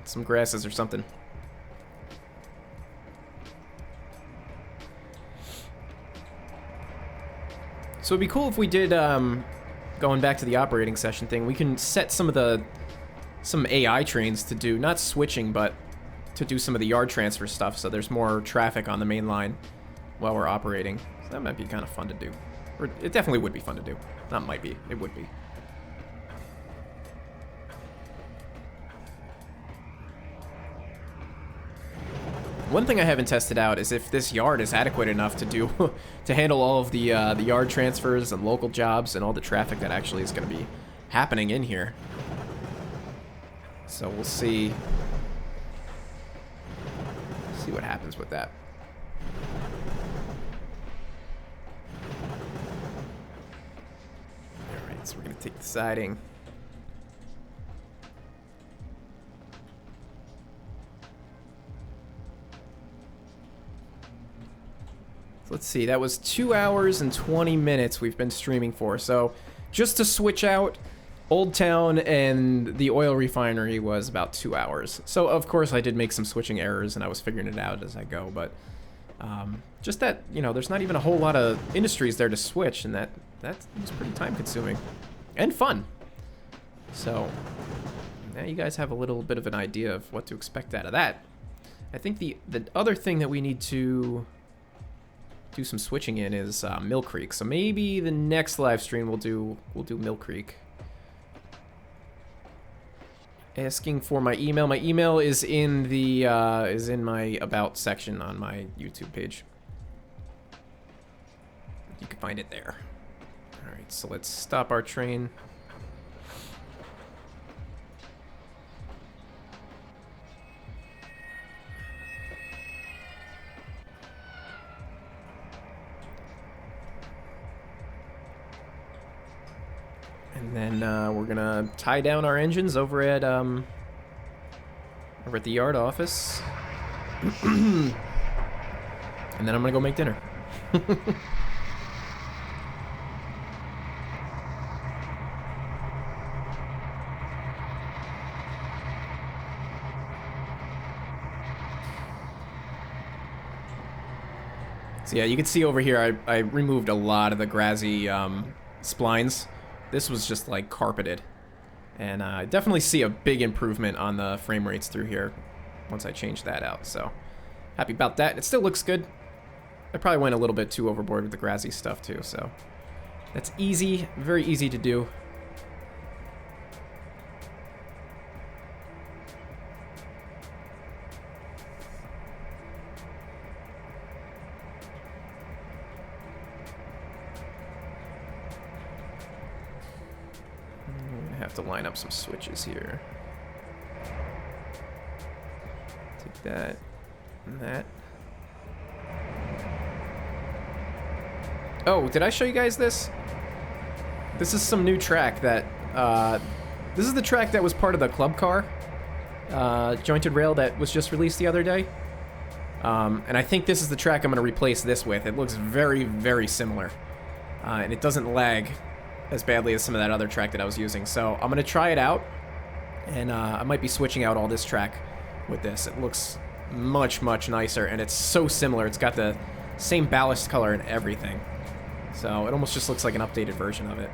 Some grasses or something. So it'd be cool if we did, going back to the operating session thing, we can set some AI trains to do, not switching, but to do some of the yard transfer stuff so there's more traffic on the main line while we're operating. So that might be kind of fun to do. Or it definitely would be fun to do. Not might be, it would be. One thing I haven't tested out is if this yard is adequate enough to do to handle all of the yard transfers and local jobs and all the traffic that actually is going to be happening in here. So we'll see what happens with that. All right, so we're going to take the siding. Let's see, that was 2 hours and 20 minutes we've been streaming for. So just to switch out Old Town and the oil refinery was about 2 hours. So of course I did make some switching errors and I was figuring it out as I go, but just that, you know, there's not even a whole lot of industries there to switch, and that was pretty time consuming and fun. So now you guys have a little bit of an idea of what to expect out of that. I think the other thing that we need to do some switching in is Mill Creek. So maybe the next live stream we'll do Mill Creek. Asking for my email. My email is in the in my about section on my YouTube page. You can find it there. All right, so let's stop our train. And then we're gonna tie down our engines over at the yard office. And then I'm gonna go make dinner. So yeah, you can see over here I removed a lot of the grassy splines. This was just like carpeted, and I definitely see a big improvement on the frame rates through here once I change that out. So happy about that. It still looks good. I probably went a little bit too overboard with the grassy stuff too, so that's easy, very easy to do. To line up some switches here. Take that and that. Oh, did I show you guys this? This is some new track that this is the track that was part of the club car jointed rail that was just released the other day. And I think this is the track I'm going to replace this with. It looks very, very similar. And it doesn't lag as badly as some of that other track that I was using. So I'm going to try it out And I might be switching out all this track with this. It looks much, much nicer, and it's so similar. It's got the same ballast color and everything. So it almost just looks like an updated version of it.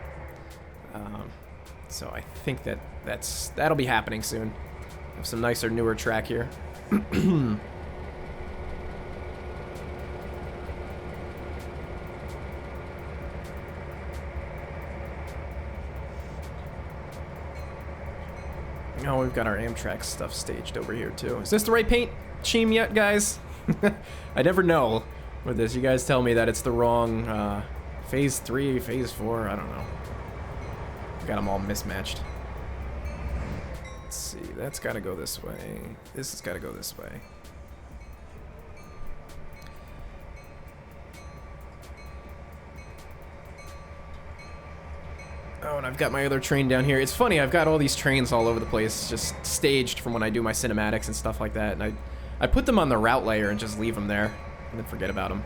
So I think that'll be happening soon. Have some nicer, newer track here. Oh, we've got our Amtrak stuff staged over here too. Is this the right paint scheme yet, guys? I never know with this. You guys tell me that it's the wrong phase 3, phase 4, I don't know. Got them all mismatched. Let's see, that's gotta go this way. This has gotta go this way. Oh, and I've got my other train down here. It's funny, I've got all these trains all over the place, just staged from when I do my cinematics and stuff like that. And I put them on the route layer and just leave them there, and then forget about them.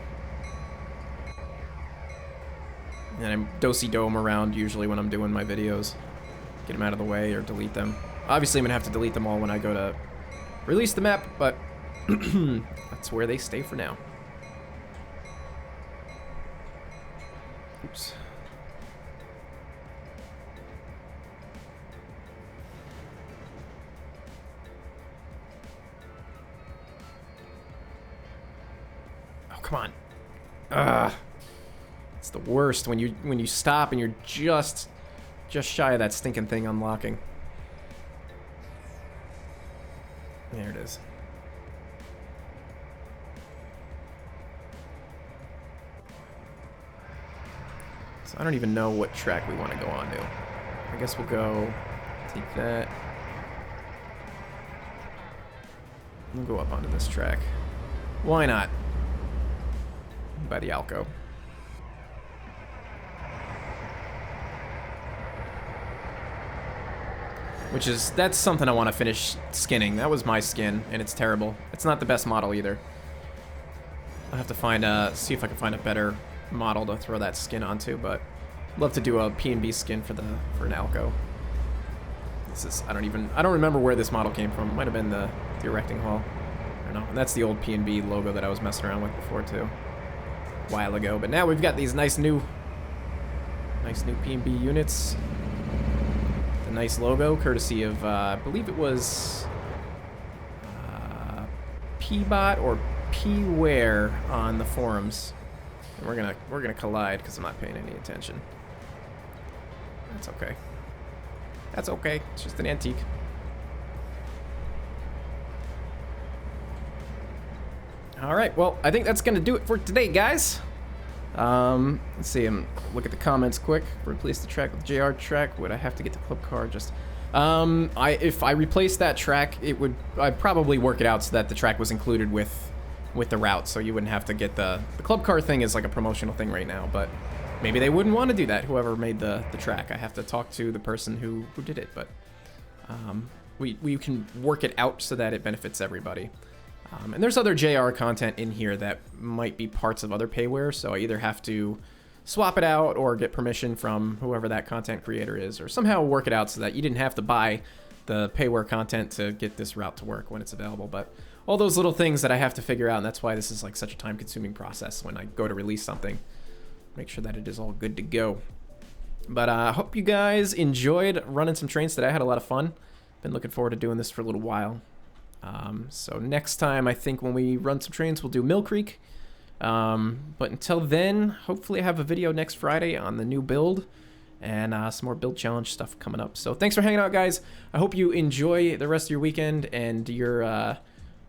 And I do-si-do them around usually when I'm doing my videos. Get them out of the way or delete them. Obviously, I'm going to have to delete them all when I go to release the map, but that's where they stay for now. Oops. Oh, come on. Ugh. It's the worst when you stop and you're just shy of that stinking thing unlocking. There it is. So I don't even know what track we want to go on to. I guess we'll go take that. We'll go up onto this track. Why not? By the Alco. That's something I want to finish skinning. That was my skin, and it's terrible. It's not the best model either. I'll have to find see if I can find a better model to throw that skin onto, but I'd love to do a P&B skin for an Alco. This is, I don't remember where this model came from. It might have been the erecting hall. I don't know. And that's the old P&B logo that I was messing around with before too. A while ago, but now we've got these nice new P&B units. A nice logo, courtesy of I believe it was P-Bot or P-Ware on the forums. And we're gonna collide because I'm not paying any attention. That's okay. That's okay. It's just an antique. All right. Well, I think that's gonna do it for today, guys. Let's see, look at the comments quick. Replace the track with JR track. Would I have to get the club car? Just, if I replace that track, I'd probably work it out so that the track was included with the route, so you wouldn't have to get the club car thing is like a promotional thing right now, but maybe they wouldn't want to do that, whoever made the track. I have to talk to the person who did it, but, we can work it out so that it benefits everybody. And there's other JR content in here that might be parts of other payware, so I either have to swap it out or get permission from whoever that content creator is, or somehow work it out so that you didn't have to buy the payware content to get this route to work when it's available. But all those little things that I have to figure out, and that's why this is like such a time-consuming process when I go to release something. Make sure that it is all good to go. But I hope you guys enjoyed running some trains today. I had a lot of fun. Been looking forward to doing this for a little while. So next time, I think when we run some trains, we'll do Mill Creek. But until then, hopefully I have a video next Friday on the new build and some more build challenge stuff coming up. So thanks for hanging out, guys. I hope you enjoy the rest of your weekend and your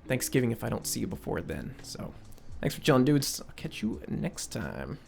Thanksgiving if I don't see you before then. So thanks for chilling, dudes. I'll catch you next time.